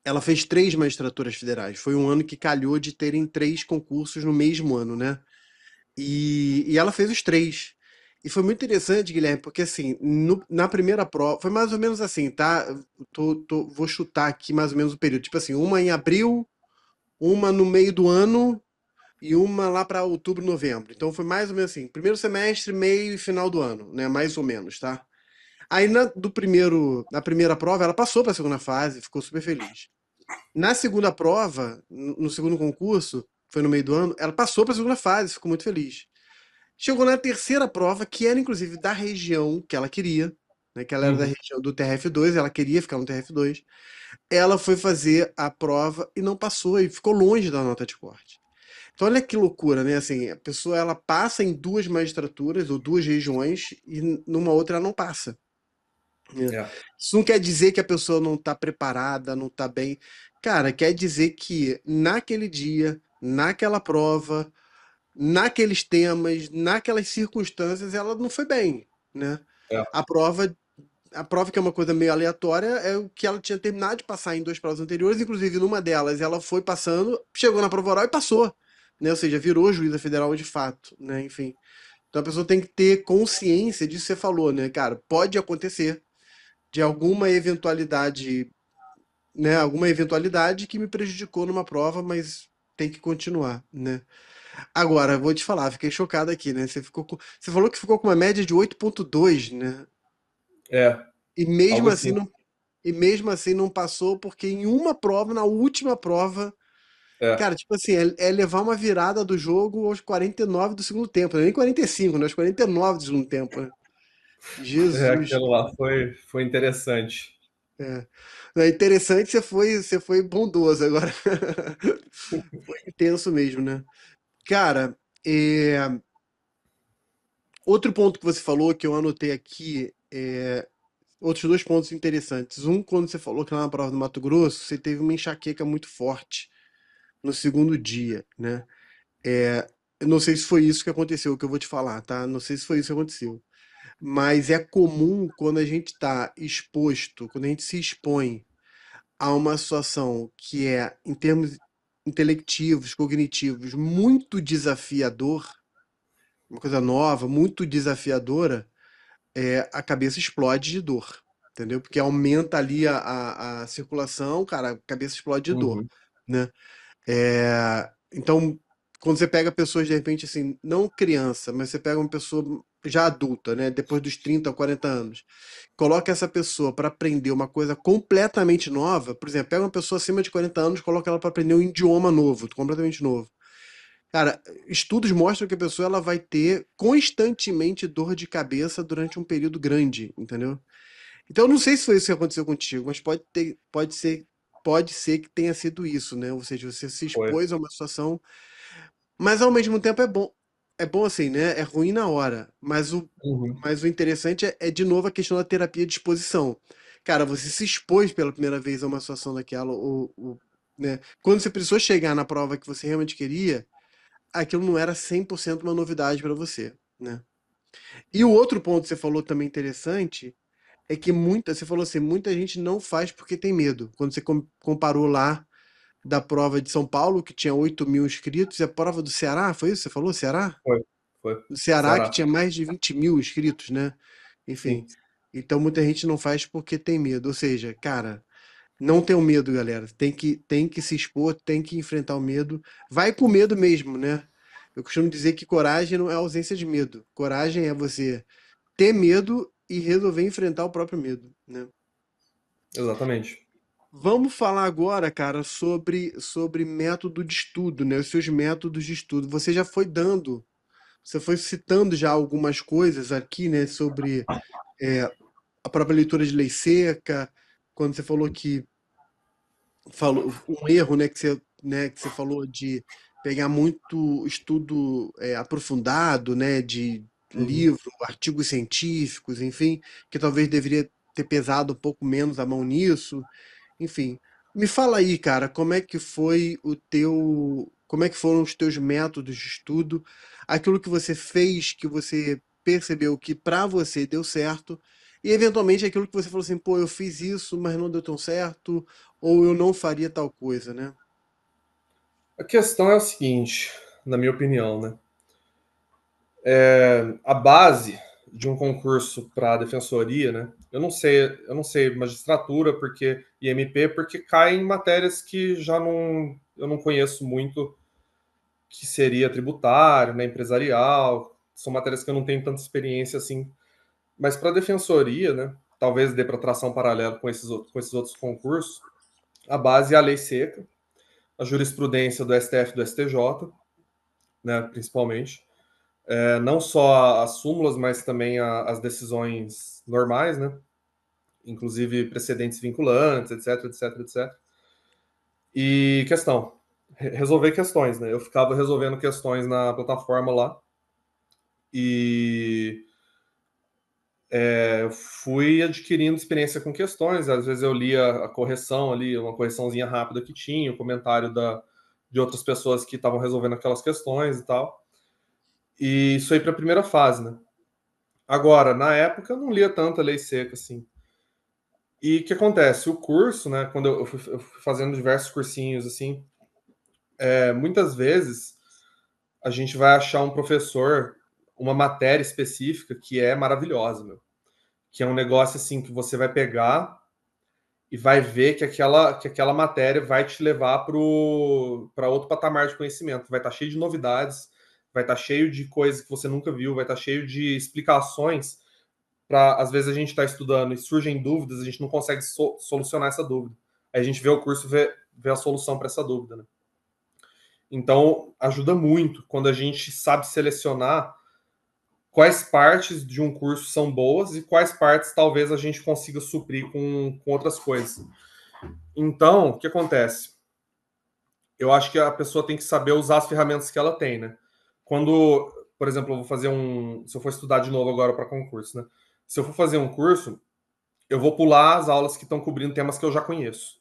ela fez 3 magistraturas federais. Foi um ano que calhou de terem 3 concursos no mesmo ano, né? E ela fez os 3. E foi muito interessante, Guilherme, porque assim, na primeira prova, foi mais ou menos assim, tá? Vou chutar aqui mais ou menos o período. Tipo assim, uma em abril, uma no meio do ano e uma lá para outubro, novembro. Então foi mais ou menos assim, primeiro semestre, meio e final do ano, né? Mais ou menos, tá? Aí na primeira prova, ela passou para a segunda fase, ficou super feliz. Na segunda prova, no segundo concurso, foi no meio do ano, ela passou para a segunda fase, ficou muito feliz. Chegou na terceira prova, que era inclusive da região que ela queria, né, que ela era da Uhum. região do TRF2, ela queria ficar no TRF2. Ela foi fazer a prova e não passou, e ficou longe da nota de corte. Então olha que loucura, né? Assim, a pessoa ela passa em duas magistraturas ou duas regiões e numa outra ela não passa, né? É, Isso não quer dizer que a pessoa não está preparada, não está bem. Cara, quer dizer que naquele dia, naquela prova, naqueles temas, naquelas circunstâncias, ela não foi bem, né? é, A prova, a prova que é uma coisa meio aleatória é o que ela tinha terminado de passar em duas provas anteriores, inclusive numa delas ela foi passando, chegou na prova oral e passou, né? Ou seja, virou juíza federal de fato, né? Enfim. Então a pessoa tem que ter consciência disso que você falou, né, cara? Pode acontecer de alguma eventualidade, né? Alguma eventualidade que me prejudicou numa prova, mas tem que continuar, né? Agora, vou te falar, fiquei chocado aqui, né? Você falou que ficou com uma média de 8,2, né? é, E mesmo algo assim assim. não, e mesmo assim não passou, porque em uma prova, na última prova, É, cara, tipo assim, é levar uma virada do jogo aos 49 do segundo tempo, né? Nem 45, né? Aos 49 do segundo tempo, né? Jesus. aquilo lá foi interessante. É. É interessante, você foi bondoso agora. Foi intenso mesmo, né? Cara, outro ponto que você falou que eu anotei aqui, outros dois pontos interessantes. Um, quando você falou que lá na prova do Mato Grosso, você teve uma enxaqueca muito forte no segundo dia, né? Eu não sei se foi isso que aconteceu, que eu vou te falar, tá? Não sei se foi isso que aconteceu. Mas é comum quando a gente está exposto, quando a gente se expõe a uma situação que é, em termos intelectivos, cognitivos, muito desafiador, uma coisa nova, muito desafiadora, a cabeça explode de dor, entendeu? Porque aumenta ali a circulação, cara, a cabeça explode de dor, Uhum. né? Então, quando você pega pessoas, de repente, assim, não criança, mas você pega uma pessoa já adulta, né? Depois dos 30 ou 40 anos, coloca essa pessoa para aprender uma coisa completamente nova, por exemplo, pega uma pessoa acima de 40 anos, coloca ela para aprender um idioma novo, completamente novo. Cara, estudos mostram que a pessoa ela vai ter constantemente dor de cabeça durante um período grande, entendeu? Então eu não sei se foi isso que aconteceu contigo, mas pode ser que tenha sido isso, né? Ou seja, você se Foi. expôs a uma situação, mas ao mesmo tempo é bom. É bom assim, né? É ruim na hora, Uhum. mas o interessante é de novo a questão da terapia de exposição. Cara, você se expôs pela primeira vez a uma situação daquela, né? Quando você precisou chegar na prova que você realmente queria, aquilo não era 100% uma novidade para você, né? E o outro ponto que você falou também interessante é que você falou assim, muita gente não faz porque tem medo. Quando você comparou lá da prova de São Paulo, que tinha 8.000 inscritos, e a prova do Ceará, foi isso? Você falou Ceará? Foi, foi. Do Ceará, que Ceará. tinha mais de 20.000 inscritos, né? Enfim. Sim. Então muita gente não faz porque tem medo. Ou seja, cara, não tenham medo, galera. Tem que se expor, tem que enfrentar o medo. Vai com medo mesmo, né? Eu costumo dizer que coragem não é ausência de medo. Coragem é você ter medo e resolver enfrentar o próprio medo, né? Exatamente. Vamos falar agora, cara, sobre método de estudo, né? Os seus métodos de estudo. Você foi citando já algumas coisas aqui, né, sobre a própria leitura de lei seca, quando você falou que falou um erro, né, que você falou de pegar muito estudo aprofundado, né, de Uhum. livro, artigos científicos, enfim, que talvez deveria ter pesado um pouco menos a mão nisso. Enfim, me fala aí, cara, como é que foram os teus métodos de estudo, aquilo que você fez, que você percebeu que pra você deu certo, e eventualmente aquilo que você falou assim, pô, eu fiz isso, mas não deu tão certo, ou eu não faria tal coisa, né? A questão é o seguinte, na minha opinião, né? A base de um concurso para a defensoria, né? Eu não sei magistratura porque e MP porque cai em matérias que já não eu não conheço muito, que seria tributário, né, empresarial, são matérias que eu não tenho tanta experiência assim. Mas para a defensoria, né? Talvez dê para traçar um paralelo com esses outros concursos. A base é a lei seca, a jurisprudência do STF e do STJ, né, principalmente. Não só as súmulas, mas também as decisões normais, né? Inclusive precedentes vinculantes, etc, etc, etc. E questão, resolver questões, né? Eu ficava resolvendo questões na plataforma lá e eu fui adquirindo experiência com questões. Às vezes eu lia a correção ali, uma correçãozinha rápida que tinha, o comentário de outras pessoas que estavam resolvendo aquelas questões e tal. E isso aí para a primeira fase, né? Agora, na época, eu não lia tanta lei seca assim. E o que acontece? O curso, né? Quando eu fui fazendo diversos cursinhos assim, muitas vezes a gente vai achar um professor, uma matéria específica que é maravilhosa, meu. Que é um negócio assim que você vai pegar e vai ver que aquela matéria vai te levar para outro patamar de conhecimento. Vai estar cheio de novidades, vai estar cheio de coisas que você nunca viu, vai estar cheio de explicações para, às vezes, a gente está estudando e surgem dúvidas, a gente não consegue solucionar essa dúvida. Aí a gente vê o curso, vê a solução para essa dúvida. Né? Então, ajuda muito quando a gente sabe selecionar quais partes de um curso são boas e quais partes talvez a gente consiga suprir com outras coisas. Então, o que acontece? Eu acho que a pessoa tem que saber usar as ferramentas que ela tem, né? Quando, por exemplo, eu vou fazer um. Se eu for estudar de novo agora para concurso, né? Se eu for fazer um curso, eu vou pular as aulas que estão cobrindo temas que eu já conheço,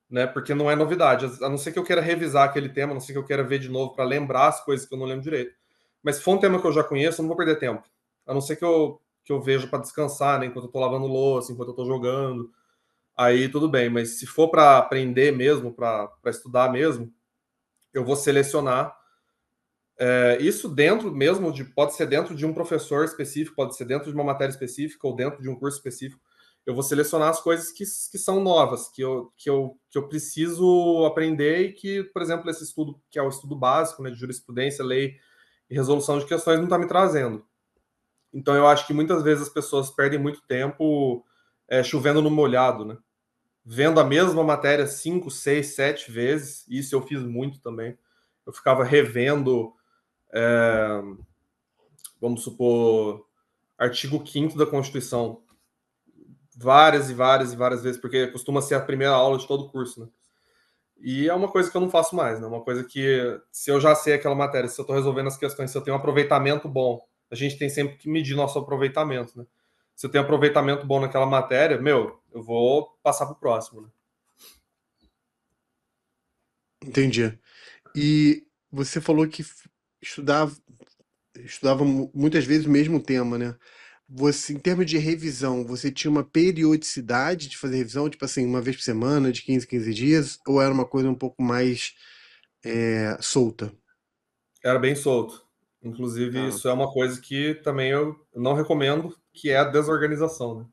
né? Porque não é novidade. A não ser que eu queira revisar aquele tema, a não ser que eu queira ver de novo para lembrar as coisas que eu não lembro direito. Mas se for um tema que eu já conheço, eu não vou perder tempo. A não ser que eu veja para descansar, né? Enquanto eu tô lavando louça, enquanto eu tô jogando. Aí tudo bem. Mas se for para aprender mesmo, para estudar mesmo, eu vou selecionar isso dentro mesmo de. Pode ser dentro de um professor específico, pode ser dentro de uma matéria específica ou dentro de um curso específico. Eu vou selecionar as coisas que são novas, que eu preciso aprender e que, por exemplo, esse estudo, que é o estudo básico, né, de jurisprudência, lei e resolução de questões, não está me trazendo. Então, eu acho que muitas vezes as pessoas perdem muito tempo chovendo no molhado, né? Vendo a mesma matéria 5, 6, 7 vezes, isso eu fiz muito também. Eu ficava revendo, vamos supor, artigo 5º da Constituição, várias e várias e várias vezes, porque costuma ser a primeira aula de todo o curso, né? E é uma coisa que eu não faço mais, né? Uma coisa que, se eu já sei aquela matéria, se eu estou resolvendo as questões, se eu tenho um aproveitamento bom, a gente tem sempre que medir nosso aproveitamento, né? Se eu tenho aproveitamento bom naquela matéria, meu, eu vou passar para o próximo, né? Entendi. E você falou que estudava, estudava muitas vezes o mesmo tema, né? Você, em termos de revisão, você tinha uma periodicidade de fazer revisão, tipo assim, uma vez por semana, de 15 em 15 dias, ou era uma coisa um pouco mais solta? Era bem solto. Inclusive, Tá. isso é uma coisa que também eu não recomendo, que é a desorganização, né?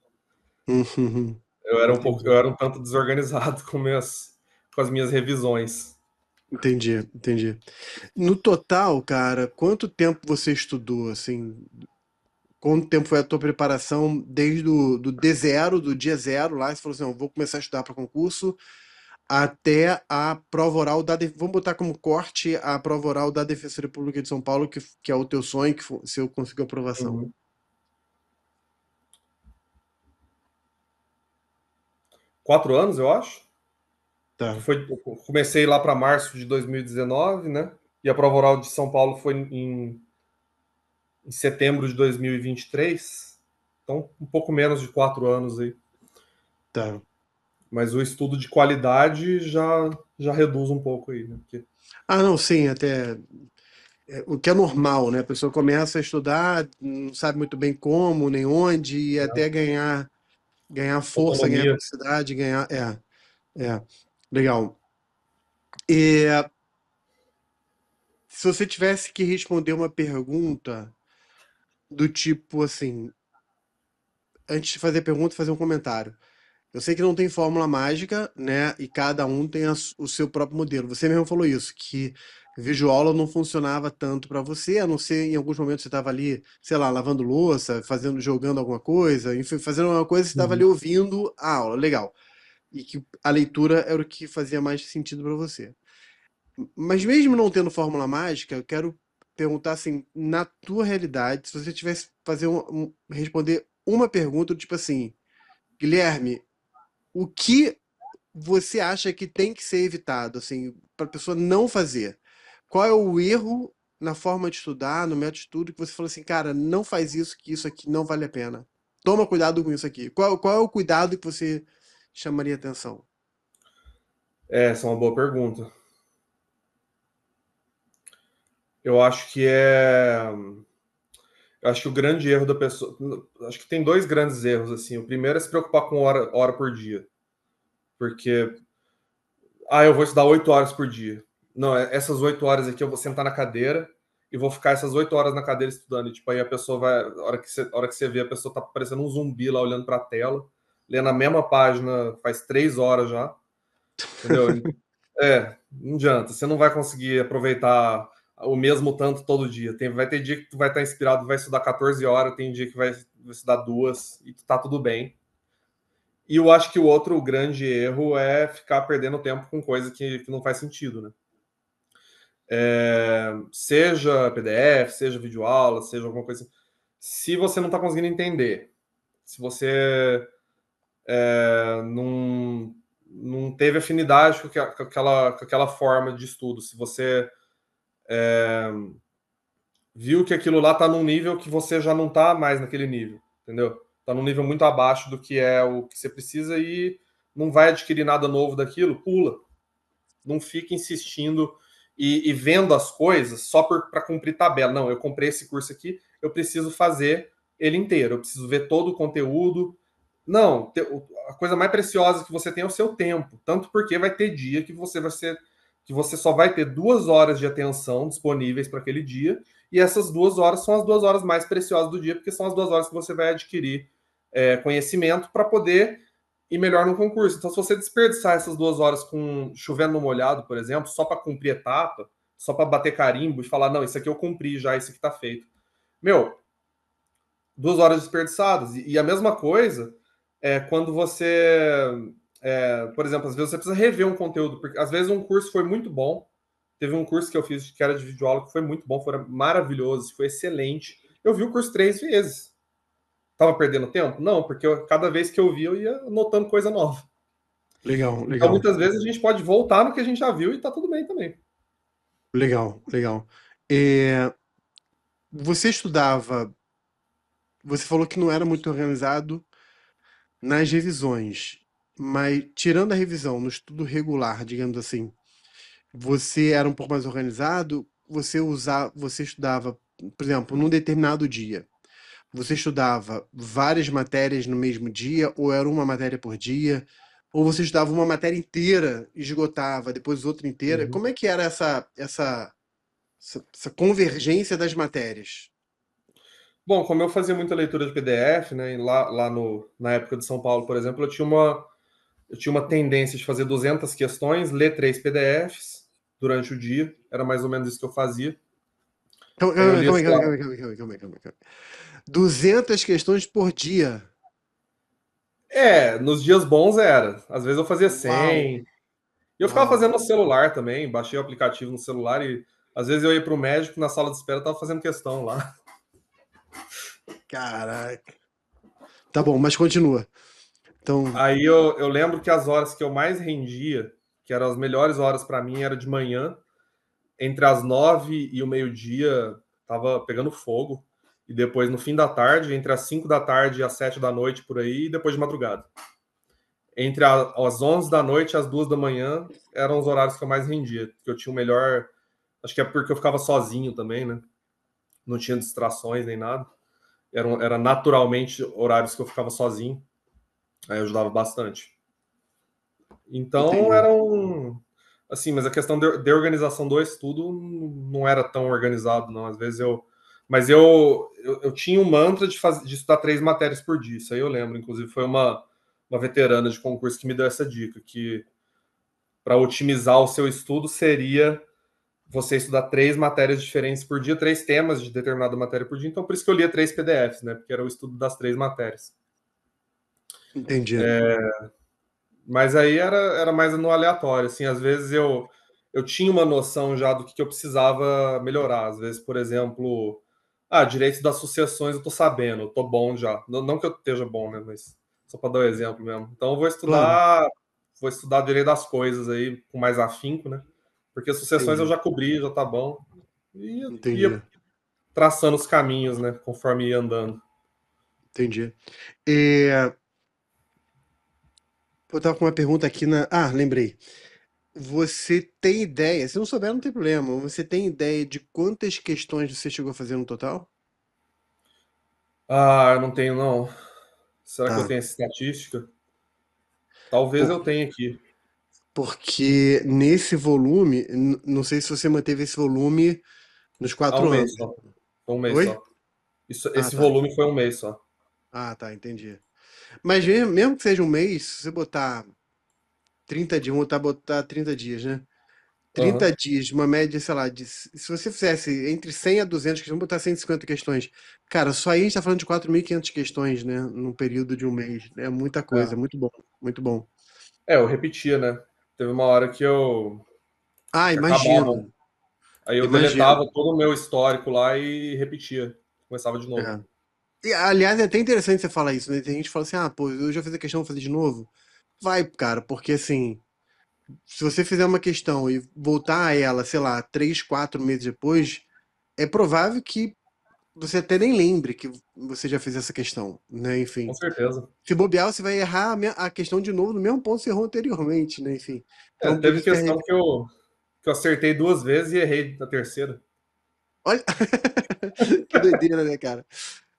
Uhum. Eu Entendi. era um tanto desorganizado com as minhas revisões. Entendi, entendi. No total, cara, quanto tempo você estudou, assim? Quanto tempo foi a tua preparação desde do D0, do dia zero lá, você falou assim, não, vou começar a estudar para concurso, até a prova oral vamos botar como corte a prova oral da Defensoria Pública de São Paulo, que é o teu sonho, se eu conseguir aprovação. Uhum. 4 anos, eu acho. Que Tá, foi, eu comecei lá para março de 2019, né? E a prova oral de São Paulo foi em setembro de 2023. Então, um pouco menos de 4 anos aí. tá. Mas o estudo de qualidade já reduz um pouco aí, né? Porque, Ah, não, sim, até o que é normal, né? A pessoa começa a estudar, não sabe muito bem como, nem onde, e né, até ganhar força, ganhar autonomia. velocidade, ganhar. Legal. E se você tivesse que responder uma pergunta do tipo assim, antes de fazer pergunta, fazer um comentário. Eu sei que não tem fórmula mágica, né? E cada um tem o seu próprio modelo. Você mesmo falou isso, que videoaula não funcionava tanto para você, a não ser em alguns momentos você estava ali, sei lá, lavando louça, fazendo, jogando alguma coisa, enfim, fazendo alguma coisa, você estava ali Uhum. ouvindo a aula. Legal. e que a leitura era o que fazia mais sentido para você. Mas mesmo não tendo fórmula mágica, eu quero perguntar assim, na tua realidade, se você tivesse que fazer responder uma pergunta, tipo assim, Guilherme, o que você acha que tem que ser evitado, assim, para a pessoa não fazer? Qual é o erro na forma de estudar, no método de estudo, que você falou assim, cara, não faz isso, que isso aqui não vale a pena. Toma cuidado com isso aqui. Qual é o cuidado que você chamaria atenção? Essa é uma boa pergunta. Eu acho que é. Eu acho que o grande erro da pessoa. Acho que tem dois grandes erros, assim. O primeiro é se preocupar com hora por dia. Porque, eu vou estudar 8 horas por dia. Não, essas 8 horas aqui eu vou sentar na cadeira e vou ficar essas 8 horas na cadeira estudando. E, tipo, aí a pessoa vai. A hora que você vê, a pessoa tá parecendo um zumbi lá olhando para a tela, lendo a mesma página faz 3 horas já. Entendeu? Não adianta. Você não vai conseguir aproveitar o mesmo tanto todo dia. Vai ter dia que tu vai estar inspirado, vai estudar 14 horas, tem dia que vai estudar 2 e tá tudo bem. E eu acho que o outro grande erro é ficar perdendo tempo com coisa que não faz sentido, né? Seja PDF, seja videoaula, seja alguma coisa assim. Se você não está conseguindo entender, se você não teve afinidade com aquela forma de estudo, se você viu que aquilo lá está num nível que você já não está mais naquele nível, entendeu? Está num nível muito abaixo do que é o que você precisa e não vai adquirir nada novo daquilo, pula. Não fica insistindo e vendo as coisas só para cumprir tabela. Não, eu comprei esse curso aqui, eu preciso fazer ele inteiro, eu preciso ver todo o conteúdo. Não, a coisa mais preciosa que você tem é o seu tempo. Tanto porque vai ter dia que você só vai ter 2 horas de atenção disponíveis para aquele dia, e essas 2 horas são as 2 horas mais preciosas do dia, porque são as 2 horas que você vai adquirir conhecimento para poder ir melhor no concurso. Então, se você desperdiçar essas 2 horas com chovendo no molhado, por exemplo, só para cumprir etapa, só para bater carimbo e falar, não, isso aqui eu cumpri já, isso aqui está feito. Meu, 2 horas desperdiçadas. E a mesma coisa quando você, por exemplo, às vezes você precisa rever um conteúdo, porque às vezes um curso foi muito bom. Teve um curso que eu fiz que era de videoaula que foi muito bom, foi maravilhoso, foi excelente. Eu vi o curso 3 vezes. Tava perdendo tempo? Não, porque cada vez que eu vi, eu ia notando coisa nova. Legal, Então, legal, muitas vezes, a gente pode voltar no que a gente já viu e tá tudo bem também. legal, legal. É, você estudava, você falou que não era muito organizado nas revisões, mas tirando a revisão, no estudo regular, digamos assim, você era um pouco mais organizado? Você estudava, por exemplo, num determinado dia, você estudava várias matérias no mesmo dia, ou era uma matéria por dia? Ou você estudava uma matéria inteira, esgotava, depois outra inteira? Uhum. Como é que era essa convergência das matérias? Bom, como eu fazia muita leitura de PDF, né, e lá na época de São Paulo, por exemplo, eu tinha uma tendência de fazer 200 questões, ler 3 PDFs durante o dia, era mais ou menos isso que eu fazia. Calma, Aí eu calma, lia, calma, sei calma, lá, calma, calma, calma, calma, calma, calma. 200 questões por dia. nos dias bons era. Às vezes eu fazia Uau, 100. E eu ficava uau. fazendo no celular também, baixei o aplicativo no celular e às vezes eu ia para o médico na sala de espera, tava fazendo questão lá. Caraca. Tá bom, mas continua. Então, Aí eu lembro que as horas que eu mais rendia, que eram as melhores horas para mim, era de manhã, entre as 9 e o meio-dia, tava pegando fogo. E depois no fim da tarde, entre as 5 da tarde e as 7 da noite, por aí, e depois de madrugada. Entre as 11 da noite e as 2 da manhã, eram os horários que eu mais rendia, que eu tinha o melhor. Acho que é porque eu ficava sozinho também, né? Não tinha distrações nem nada. Era naturalmente horários que eu ficava sozinho. Aí ajudava bastante. Então entendi. era um. Assim, mas a questão de organização do estudo não era tão organizado, não. Às vezes eu. Mas eu tinha um mantra de estudar 3 matérias por dia. Isso aí eu lembro. Inclusive, foi uma veterana de concurso que me deu essa dica, que para otimizar o seu estudo seria você estudar 3 matérias diferentes por dia, 3 temas de determinada matéria por dia. Então, por isso que eu lia 3 PDFs, né? Porque era o estudo das 3 matérias. Entendi. Mas aí era mais no aleatório, assim, às vezes eu tinha uma noção já do que eu precisava melhorar. Às vezes, por exemplo, direito das sucessões eu tô sabendo, eu tô bom já. Não, não que eu esteja bom, né? Mas só para dar um exemplo mesmo. Então eu Claro, vou estudar direito das coisas aí com mais afinco, né? Porque sucessões eu entendi, já cobri, já tá bom. E ia entendi, traçando os caminhos, né? Conforme ia andando. entendi. É, eu tava com uma pergunta aqui na. Ah, lembrei. Você tem ideia? Se não souber, não tem problema. Você tem ideia de quantas questões você chegou a fazer no total? Ah, eu não tenho, não. Será que eu Tá. tenho essa estatística? Talvez Por- eu tenha aqui. Porque nesse volume, não sei se você manteve esse volume nos Há um 4 anos. mês só. Foi um mês Oi? só. Ah, Esse tá. volume foi um mês só. Ah, tá, entendi. Mas mesmo que seja um mês, se você botar 30 dias, vamos botar 30 dias, né? Aham. 30 dias, uma média, sei lá, se você fizesse entre 100 a 200 questões, vamos botar 150 questões. Cara, só aí a gente tá falando de 4.500 questões, né? Num período de um mês. É muita coisa, É. muito bom, muito bom. Eu repetia, né? Teve uma hora Ah, que acabava. imagino, Aí eu imagino. deletava todo o meu histórico lá e repetia. Começava de novo. É. E, aliás, é até interessante você falar isso, né? Tem gente que fala assim, ah, pô, eu já fiz a questão, vou fazer de novo. Vai, cara, porque assim, se você fizer uma questão e voltar a ela, sei lá, 3, 4 meses depois, é provável que você até nem lembre que você já fez essa questão, né? Com Enfim. certeza. Se bobear, você vai errar a questão de novo no mesmo ponto que você errou anteriormente, né? Enfim. É, Então, por teve isso que é. questão que eu acertei duas vezes e errei na terceira. Olha, que doideira, né, cara?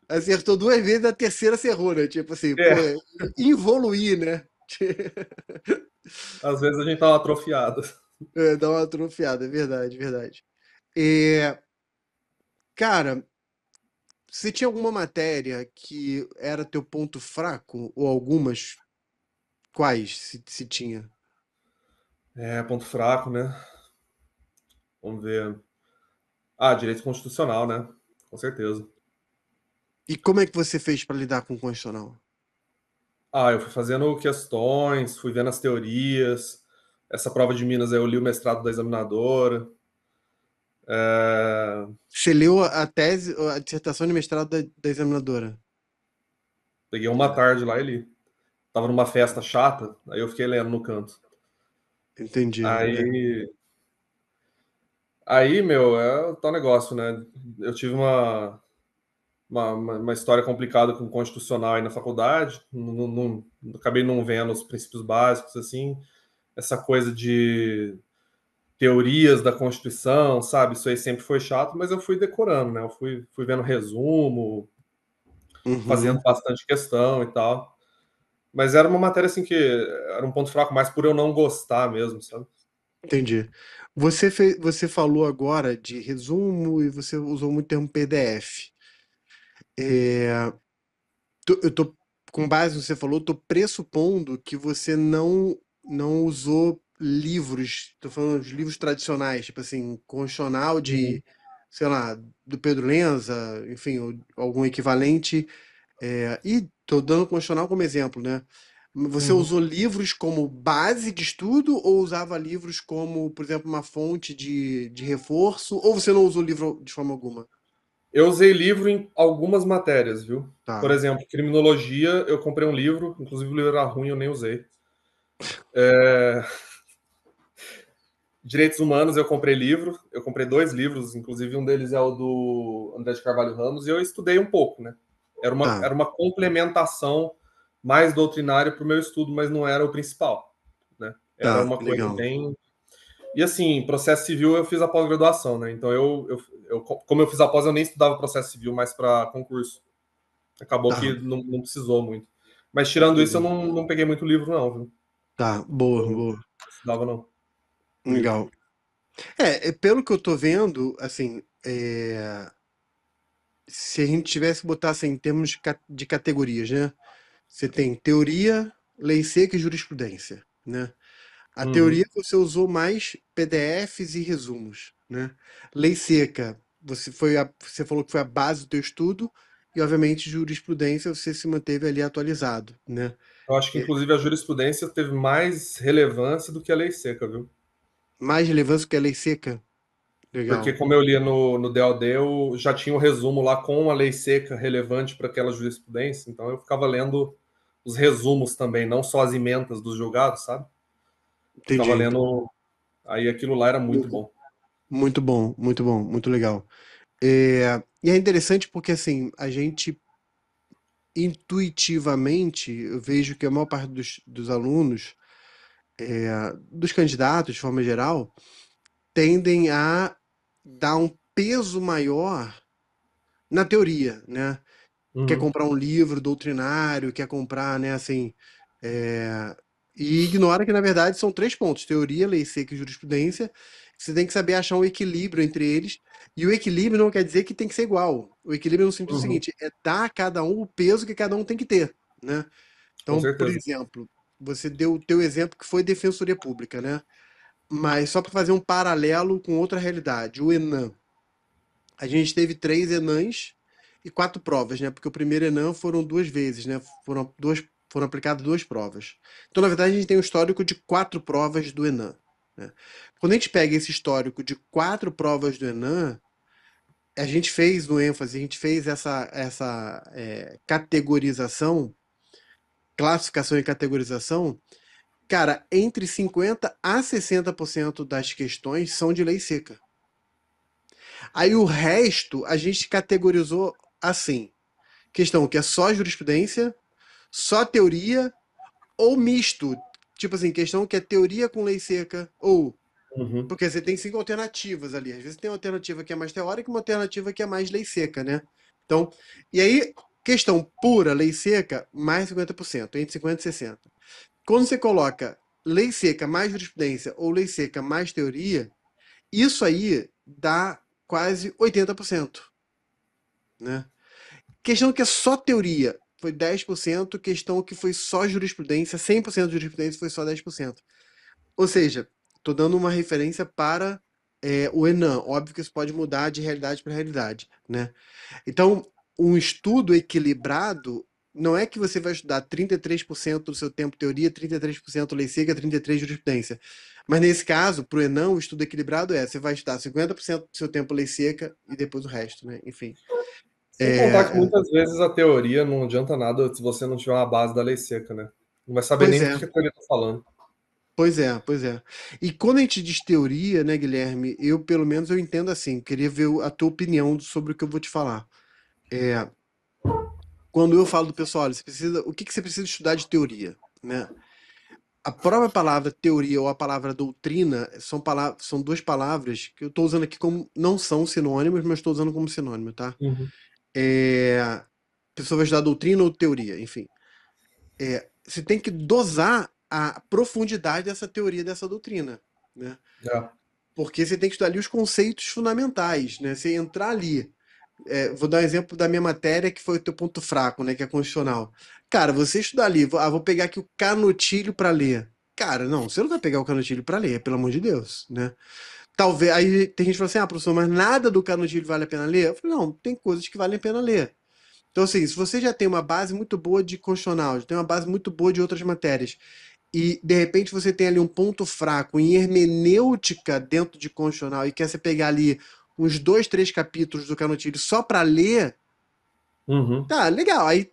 Acertou 2 vezes, a terceira você errou, né? Tipo assim, pô, É, evoluir, né? às vezes a gente tava atrofiado. É, dá uma atrofiada, é verdade, verdade. É, cara, você tinha alguma matéria que era teu ponto fraco? Ou algumas? Quais, se tinha? É, ponto fraco, né? Vamos ver. Direito constitucional, né? Com certeza. E como é que você fez para lidar com o constitucional? Eu fui fazendo questões, fui vendo as teorias. Essa prova de Minas aí eu li o mestrado da examinadora. É, Você leu a tese, a dissertação de mestrado da examinadora? Peguei uma tarde lá e li. Tava numa festa chata, aí eu fiquei lendo no canto. Entendi. É. Aí, meu, é o tal negócio, né? Eu tive uma história complicada com o constitucional aí na faculdade, acabei não vendo os princípios básicos, assim, essa coisa de teorias da Constituição, sabe? Isso aí sempre foi chato, mas eu fui decorando, né? Eu fui vendo resumo, fazendo Uhum, bastante questão e tal. Mas era uma matéria assim que era um ponto fraco mais por eu não gostar mesmo, sabe? entendi. Você falou agora de resumo e você usou muito o termo PDF. É, eu tô, com base no que você falou, tô pressupondo que você não usou livros, tô falando de livros tradicionais, tipo assim, constitucional Uhum. de, sei lá, do Pedro Lenza, enfim, ou algum equivalente. E tô dando o constitucional como exemplo, né? Você Uhum. usou livros como base de estudo ou usava livros como, por exemplo, uma fonte de reforço? Ou você não usou livro de forma alguma? Eu usei livro em algumas matérias, viu? Por Tá, exemplo, criminologia, eu comprei um livro, inclusive o livro era ruim, eu nem usei. É, Direitos humanos, eu comprei livro, eu comprei dois livros, inclusive um deles é o do André de Carvalho Ramos, e eu estudei um pouco, né? tá, Era uma complementação mais doutrinária para o meu estudo, mas não era o principal, né? Era tá, uma coisa legal. bem. E assim, processo civil eu fiz a pós-graduação, né? Então como eu fiz a pós, eu nem estudava processo civil mais para concurso. Acabou Tá, que não precisou muito. Mas tirando isso, eu entendi. não peguei muito livro, não, viu? Tá, boa, Eu boa. não estudava, não. Livro. Legal. Pelo que eu tô vendo, assim, se a gente tivesse que botar assim, em termos de categorias, né? Você tem teoria, lei seca e jurisprudência, né? A teoria Uhum. você usou mais PDFs e resumos, né? Lei seca, você falou que foi a base do teu estudo e, obviamente, jurisprudência você se manteve ali atualizado, né? Eu acho que, inclusive, a jurisprudência teve mais relevância do que a lei seca, viu? Mais relevância que a lei seca? Porque, Legal. como eu lia no DOD, eu já tinha um resumo lá com a lei seca relevante para aquela jurisprudência, então eu ficava lendo os resumos também, não só as emendas dos julgados, sabe? Ficava Entendi. lendo. Aí aquilo lá era muito bom. Muito bom, muito bom, muito legal. E é interessante porque, assim, a gente intuitivamente, eu vejo que a maior parte dos alunos, dos candidatos, de forma geral, tendem a dar um peso maior na teoria, né? Quer Uhum, comprar um livro doutrinário, quer comprar, né, assim, é, e ignora que, na verdade, são três pontos: teoria, lei seca e jurisprudência. Você tem que saber achar um equilíbrio entre eles, e o equilíbrio não quer dizer que tem que ser igual. O equilíbrio no sentido uhum, seguinte, é dar a cada um o peso que cada um tem que ter, né? com Então, por certeza. exemplo, você deu o teu exemplo que foi Defensoria Pública, né? Mas só para fazer um paralelo com outra realidade, o Enem. A gente teve três Enãs e quatro provas, né? Porque o primeiro Enem foram duas vezes, né? Foram aplicadas duas provas. Então, na verdade, a gente tem um histórico de quatro provas do Enem, né? Quando a gente pega esse histórico de quatro provas do Enem, a gente fez no ênfase, a gente fez essa categorização, classificação e categorização. Cara, entre 50 a 60% das questões são de lei seca. Aí o resto a gente categorizou assim: questão que é só jurisprudência, só teoria ou misto. Tipo assim, questão que é teoria com lei seca, ou. Uhum, Porque você tem cinco alternativas ali. Às vezes tem uma alternativa que é mais teórica e uma alternativa que é mais lei seca, né? Então, e aí, questão pura, lei seca, mais 50%, entre 50% e 60%. Quando você coloca lei seca mais jurisprudência ou lei seca mais teoria, isso aí dá quase 80%, né? Questão que é só teoria foi 10%, questão que foi só jurisprudência, 100% de jurisprudência foi só 10%. Ou seja, estou dando uma referência para o Enem. Óbvio que isso pode mudar de realidade para realidade, né? Então, um estudo equilibrado não é que você vai estudar 33% do seu tempo teoria, 33% lei seca, 33% jurisprudência. Mas nesse caso, para o Enem, o estudo equilibrado você vai estudar 50% do seu tempo lei seca e depois o resto, né? Enfim. sem contar que É, muitas vezes a teoria não adianta nada se você não tiver uma base da lei seca, né? Não vai saber pois nem do é, que a teoria está falando. pois é, pois é. E quando a gente diz teoria, né, Guilherme, eu pelo menos eu entendo assim, queria ver a tua opinião sobre o que eu vou te falar. É, quando eu falo do pessoal, olha, o que que você precisa estudar de teoria, né? A própria palavra teoria ou a palavra doutrina são duas palavras que eu estou usando aqui como não são sinônimos, mas estou usando como sinônimo, tá? Uhum. A pessoa vai estudar doutrina ou teoria, enfim. Você tem que dosar a profundidade dessa teoria, dessa doutrina, né? É. Porque você tem que estudar ali os conceitos fundamentais, né? Você entrar ali. Vou dar um exemplo da minha matéria, que foi o teu ponto fraco, né? Que é constitucional. Cara, você estudar ali, vou pegar aqui o Canutilho para ler. Cara, não, você não vai pegar o Canutilho para ler, pelo amor de Deus, né? Talvez. Aí tem gente que fala assim: ah, professor, mas nada do Canutilho vale a pena ler? Eu falo: não, tem coisas que valem a pena ler. Então, assim, se você já tem uma base muito boa de constitucional, já tem uma base muito boa de outras matérias, e de repente você tem ali um ponto fraco em hermenêutica dentro de constitucional e quer você pegar ali uns dois, três capítulos do Canutilho só para ler, Uhum. tá legal, aí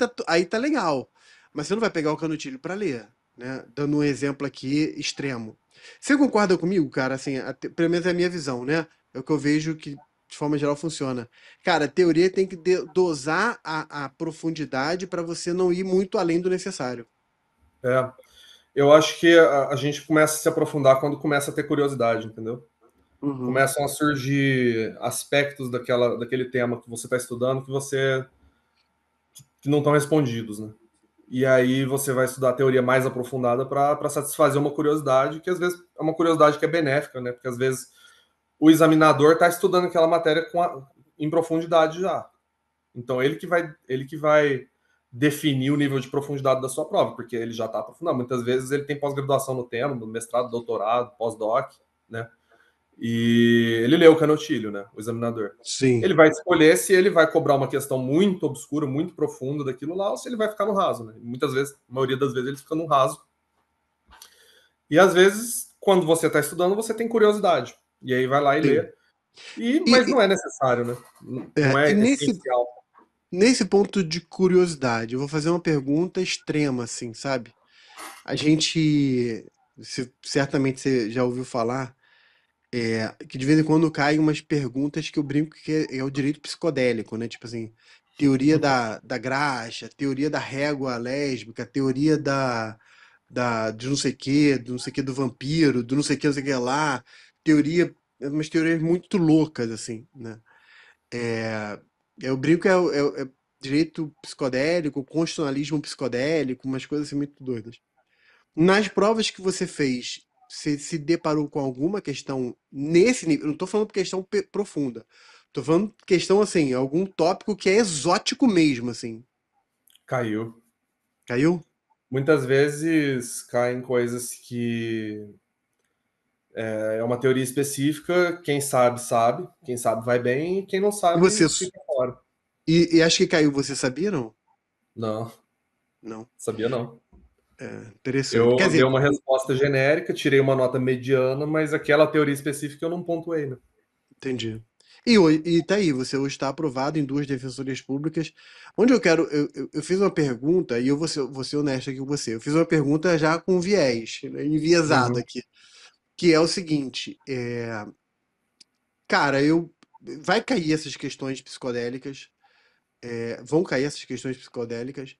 tá legal. Mas você não vai pegar o Canutilho para ler, né? Dando um exemplo aqui extremo. Você concorda comigo, cara? Assim, pelo menos é a minha visão, né? É o que eu vejo que de forma geral funciona. Cara, a teoria tem que dosar a profundidade para você não ir muito além do necessário. É. Eu acho que a gente começa a se aprofundar quando começa a ter curiosidade, entendeu? Uhum. Começam a surgir aspectos daquele tema que você está estudando que não estão respondidos, né? E aí você vai estudar a teoria mais aprofundada para satisfazer uma curiosidade, que às vezes é uma curiosidade que é benéfica, né? Porque às vezes o examinador está estudando aquela matéria em profundidade já. Então ele que vai definir o nível de profundidade da sua prova, porque ele já está aprofundado. Muitas vezes ele tem pós-graduação no tema, no mestrado, doutorado, pós-doc, né? E ele leu o Canottilho, né? O examinador. Sim, Ele vai escolher se ele vai cobrar uma questão muito obscura, muito profunda daquilo lá, ou se ele vai ficar no raso, né? Muitas vezes, a maioria das vezes, ele fica no raso. E às vezes, quando você está estudando, você tem curiosidade. E aí vai lá e sim. lê. Mas E, não é necessário, né? Não e é nesse, essencial. nesse ponto de curiosidade, eu vou fazer uma pergunta extrema, assim, sabe? A gente, certamente você já ouviu falar, que de vez em quando caem umas perguntas que eu brinco que é o direito psicodélico, né? Tipo assim, teoria da graxa, teoria da régua lésbica, teoria de não sei que do vampiro, do não sei que lá, teoria, umas teorias muito loucas, assim, né? É, eu brinco que é direito psicodélico, constitucionalismo psicodélico, umas coisas assim muito doidas. Nas provas que você fez, você se deparou com alguma questão nesse nível? Eu não estou falando questão profunda. Estou falando questão assim, algum tópico que é exótico mesmo, assim. Caiu. Caiu? Muitas vezes caem coisas que é uma teoria específica, quem sabe, sabe, quem sabe vai bem, e quem não E você? sabe fica fora. E acho que caiu, você sabia, não? Não, Não. sabia não. Interessante. Quer Eu dei dizer, uma resposta genérica, tirei uma nota mediana, mas aquela teoria específica eu não pontuei, né? entendi. E tá aí, você hoje está aprovado em duas defensorias públicas. Onde eu quero. Eu fiz uma pergunta, e eu vou ser honesto aqui com você. Eu fiz uma pergunta já com viés, né, enviesado Uhum. aqui. Que é o seguinte: cara, eu. Vai cair essas questões psicodélicas, vão cair essas questões psicodélicas,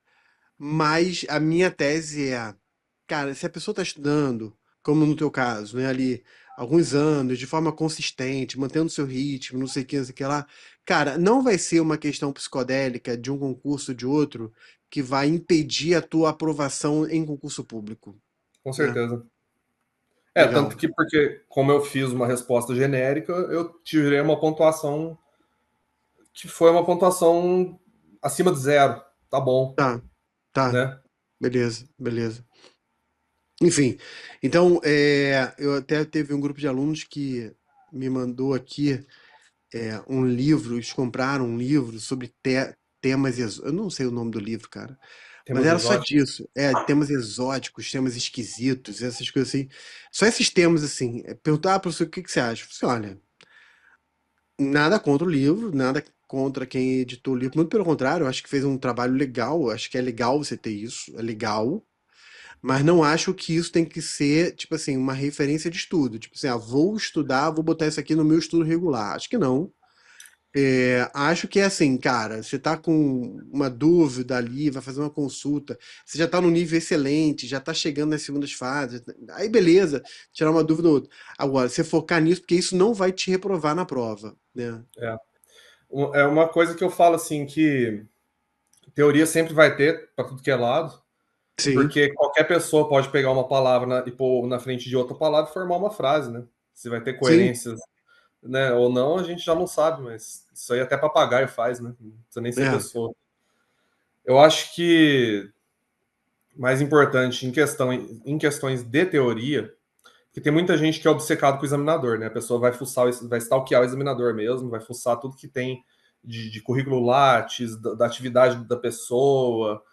mas a minha tese é, cara, se a pessoa está estudando, como no teu caso, né, ali, alguns anos, de forma consistente, mantendo seu ritmo, não sei o que lá, cara, não vai ser uma questão psicodélica de um concurso ou de outro que vai impedir a tua aprovação em concurso público, Com né? certeza. Tanto Legal. que porque, como eu fiz uma resposta genérica, eu tirei uma pontuação que foi uma pontuação acima de zero. Tá bom, Tá, tá. né? Beleza, beleza. Enfim, então, eu até teve um grupo de alunos que me mandou aqui um livro, eles compraram um livro sobre temas exóticos. Eu não sei o nome do livro, cara. Mas Temas era só exóticos. disso. Temas exóticos, temas esquisitos, essas coisas assim. Só esses temas, assim. Perguntar para você o que que você acha. Eu falei assim, olha, nada contra o livro, nada contra quem editou o livro. Muito pelo contrário, eu acho que fez um trabalho legal. Eu acho que é legal você ter isso. É legal. Mas não acho que isso tem que ser, tipo assim, uma referência de estudo. Tipo assim, vou estudar, vou botar isso aqui no meu estudo regular. Acho que não. Acho que é assim, cara, você tá com uma dúvida ali, vai fazer uma consulta, você já tá num nível excelente, já tá chegando nas segundas fases, aí beleza, tirar uma dúvida ou outra. Agora, você focar nisso, porque isso não vai te reprovar na prova, né? É. É uma coisa que eu falo assim, que teoria sempre vai ter para tudo que é lado, Sim, porque qualquer pessoa pode pegar uma palavra e pôr na frente de outra palavra e formar uma frase, né? Se vai ter sim, coerências, né, ou não, a gente já não sabe, mas isso aí até papagaio faz, né? Não precisa nem ser é, pessoa. Eu acho que mais importante em questões de teoria, que tem muita gente que é obcecado com o examinador, né? A pessoa vai fuçar, vai stalkear o examinador mesmo, vai fuçar tudo que tem de currículo Lattes, da atividade da pessoa,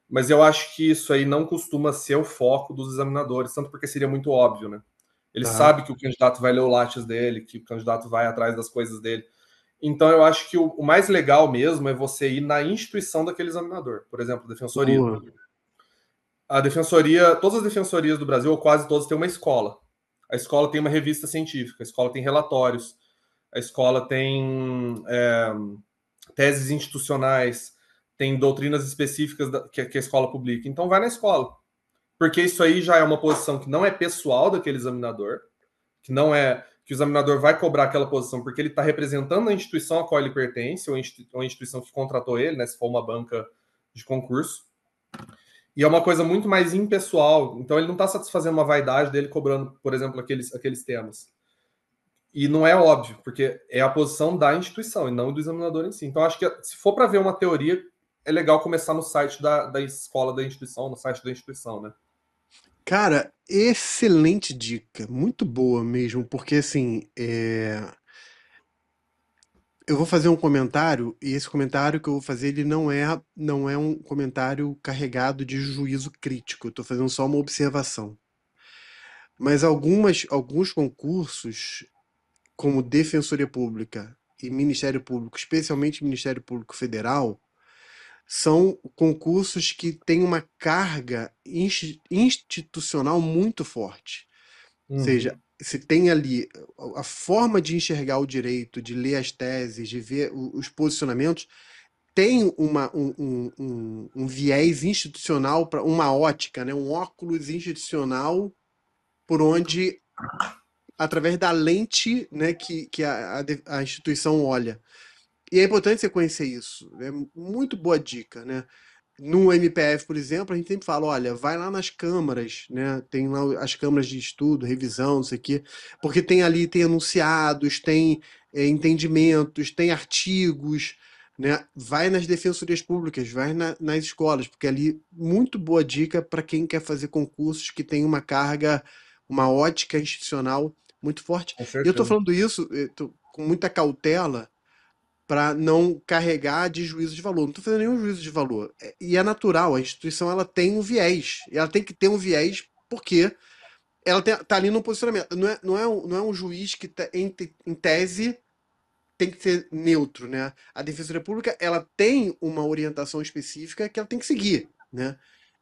mas eu acho que isso aí não costuma ser o foco dos examinadores, tanto porque seria muito óbvio, né? Ele tá. sabe que o candidato vai ler o Lattes dele, que o candidato vai atrás das coisas dele. Então eu acho que o mais legal mesmo é você ir na instituição daquele examinador. Por exemplo, a defensoria. Boa. A defensoria, todas as defensorias do Brasil, ou quase todas, têm uma escola. A escola tem uma revista científica, a escola tem relatórios, a escola tem teses institucionais, tem doutrinas específicas que a escola publica. Então vai na escola. Porque isso aí já é uma posição que não é pessoal daquele examinador, que não é que o examinador vai cobrar aquela posição porque ele está representando a instituição a qual ele pertence, ou a instituição que contratou ele, né, se for uma banca de concurso. E é uma coisa muito mais impessoal. Então ele não está satisfazendo uma vaidade dele cobrando, por exemplo, aqueles temas. E não é óbvio, porque é a posição da instituição e não do examinador em si. Então acho que se for para ver uma teoria, é legal começar no site da escola da instituição, no site da instituição, né? Cara, excelente dica, muito boa mesmo, porque assim, eu vou fazer um comentário e esse comentário que eu vou fazer ele não é um comentário carregado de juízo crítico. Eu tô fazendo só uma observação. Mas alguns concursos, como Defensoria Pública e Ministério Público, especialmente Ministério Público Federal, são concursos que têm uma carga institucional muito forte. Ou seja, Uhum. se tem ali a forma de enxergar o direito, de ler as teses, de ver os posicionamentos, tem um viés institucional, uma ótica, né? Um óculos institucional por onde, através da lente, né, que a instituição olha. E é importante você conhecer isso. É muito boa dica, né? No MPF, por exemplo, a gente sempre fala, olha, vai lá nas câmaras, né? Tem lá as câmaras de estudo, revisão, não sei o quê, porque tem ali, tem enunciados, tem entendimentos, tem artigos, né? Vai nas defensorias públicas, vai nas escolas, porque ali, muito boa dica para quem quer fazer concursos que tem uma carga, uma ótica institucional muito forte. Com E eu estou certeza. falando isso com muita cautela, para não carregar de juízo de valor. Não estou fazendo nenhum juízo de valor. E é natural, a instituição ela tem um viés. E ela tem que ter um viés porque ela está ali no posicionamento. Não é um juiz que, em tese, tem que ser neutro. Né? A Defensoria Pública ela tem uma orientação específica que ela tem que seguir. Né?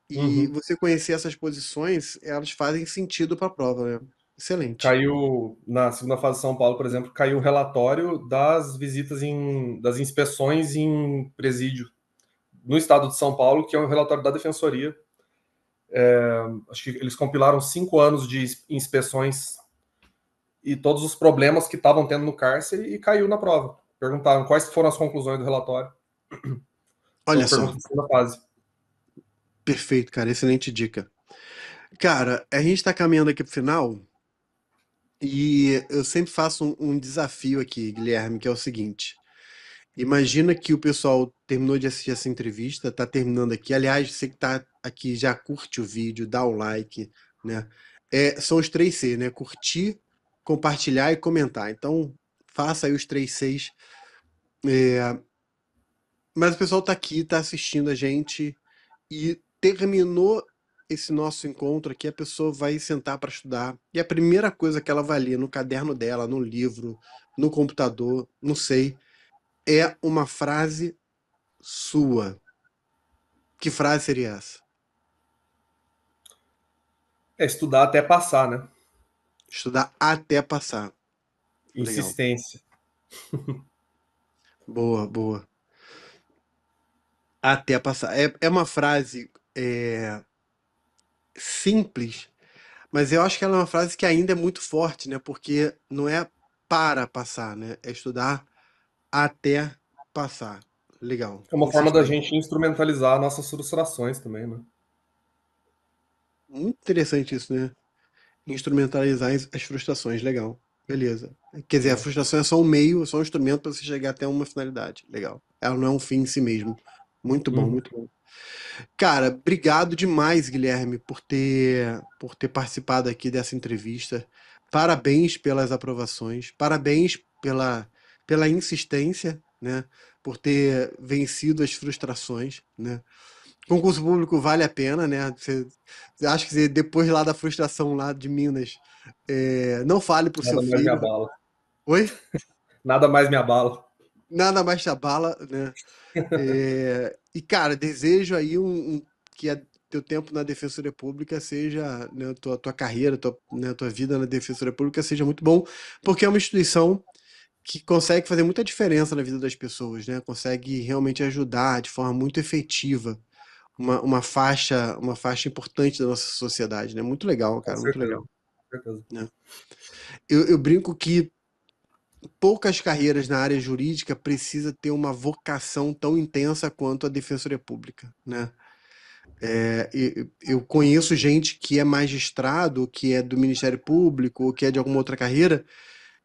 E Uhum. você conhecer essas posições, elas fazem sentido para a prova. Né? Excelente. Caiu na segunda fase de São Paulo, por exemplo, caiu o relatório das visitas das inspeções em presídio no estado de São Paulo, que é um relatório da Defensoria. Acho que eles compilaram 5 anos de inspeções e todos os problemas que estavam tendo no cárcere e caiu na prova. Perguntaram quais foram as conclusões do relatório. Olha Então, só, pergunta da segunda fase. perfeito, cara, excelente dica. Cara, a gente está caminhando aqui pro final. E eu sempre faço um desafio aqui, Guilherme, que é o seguinte: imagina que o pessoal terminou de assistir essa entrevista, tá terminando aqui. Aliás, você que tá aqui já curte o vídeo, dá o like, né? São os 3C, né? Curtir, compartilhar e comentar. Então, faça aí os 3Cs. Mas o pessoal tá aqui, tá assistindo a gente e terminou esse nosso encontro aqui, a pessoa vai sentar para estudar. E a primeira coisa que ela vai ler no caderno dela, no livro, no computador, não sei, é uma frase sua. Que frase seria essa? É estudar até passar, né? Estudar até passar. Legal. Insistência. Boa, boa. Até passar. É uma frase simples, mas eu acho que ela é uma frase que ainda é muito forte, né? Porque não é para passar, né? É estudar até passar. Legal. É uma forma da Insistente. gente instrumentalizar nossas frustrações também, né? Muito interessante isso, né? Instrumentalizar as frustrações. Legal. Beleza. Quer dizer, a É. frustração é só um meio, é só um instrumento para você chegar até uma finalidade. Legal. Ela não é um fim em si mesmo. Muito bom, Uhum. muito bom. Cara, obrigado demais, Guilherme, por ter participado aqui dessa entrevista. Parabéns pelas aprovações, parabéns pela insistência, né? Por ter vencido as frustrações, né? Concurso público vale a pena, né? Você acha que depois lá da frustração lá de Minas, não fale pro seu Nada mais me filho. abala. Oi? Nada mais me abala. Nada mais te abala, né? E, cara, desejo aí que teu tempo na Defensoria Pública seja, né, tua carreira, tua vida na Defensoria Pública seja muito bom, porque é uma instituição que consegue fazer muita diferença na vida das pessoas, né? Consegue realmente ajudar de forma muito efetiva uma faixa importante da nossa sociedade, né? Muito legal, Com cara, muito certeza. legal, Com certeza. né? Eu brinco que poucas carreiras na área jurídica precisa ter uma vocação tão intensa quanto a Defensoria Pública, né? Eu conheço gente que é magistrado, que é do Ministério Público, ou que é de alguma outra carreira,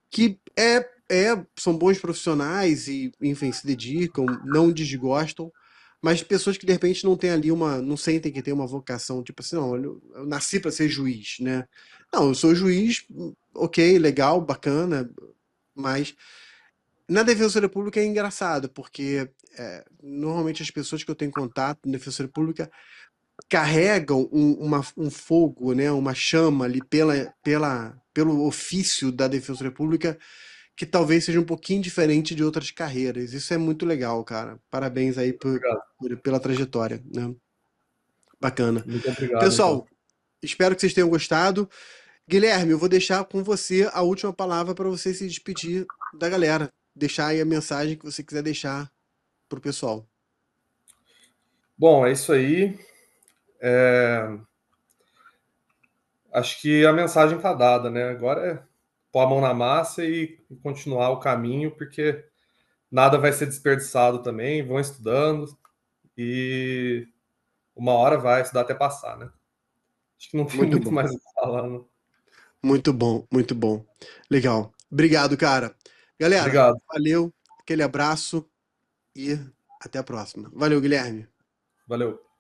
que são bons profissionais e, enfim, se dedicam, não desgostam, mas pessoas que de repente não têm ali não sentem que tem uma vocação, tipo assim, não, eu nasci para ser juiz, né? Não, eu sou juiz, ok, legal, bacana, mas na Defensoria Pública é engraçado, porque normalmente as pessoas que eu tenho contato na Defensoria Pública carregam um fogo, né, uma chama ali pelo ofício da Defensoria Pública que talvez seja um pouquinho diferente de outras carreiras. Isso é muito legal, cara. Parabéns aí Obrigado. pela trajetória, né? Bacana. Muito obrigado, então. Pessoal, espero que vocês tenham gostado. Guilherme, eu vou deixar com você a última palavra para você se despedir da galera. Deixar aí a mensagem que você quiser deixar pro pessoal. Bom, é isso aí. É, acho que a mensagem está dada, né? Agora é pôr a mão na massa e continuar o caminho, porque nada vai ser desperdiçado também. Vão estudando e uma hora vai estudar até passar, né? Acho que não tem Muito muito bom. mais o que falar, né? Muito bom, muito bom. Legal. Obrigado, cara. Galera, Obrigado. valeu, aquele abraço e até a próxima. Valeu, Guilherme. Valeu.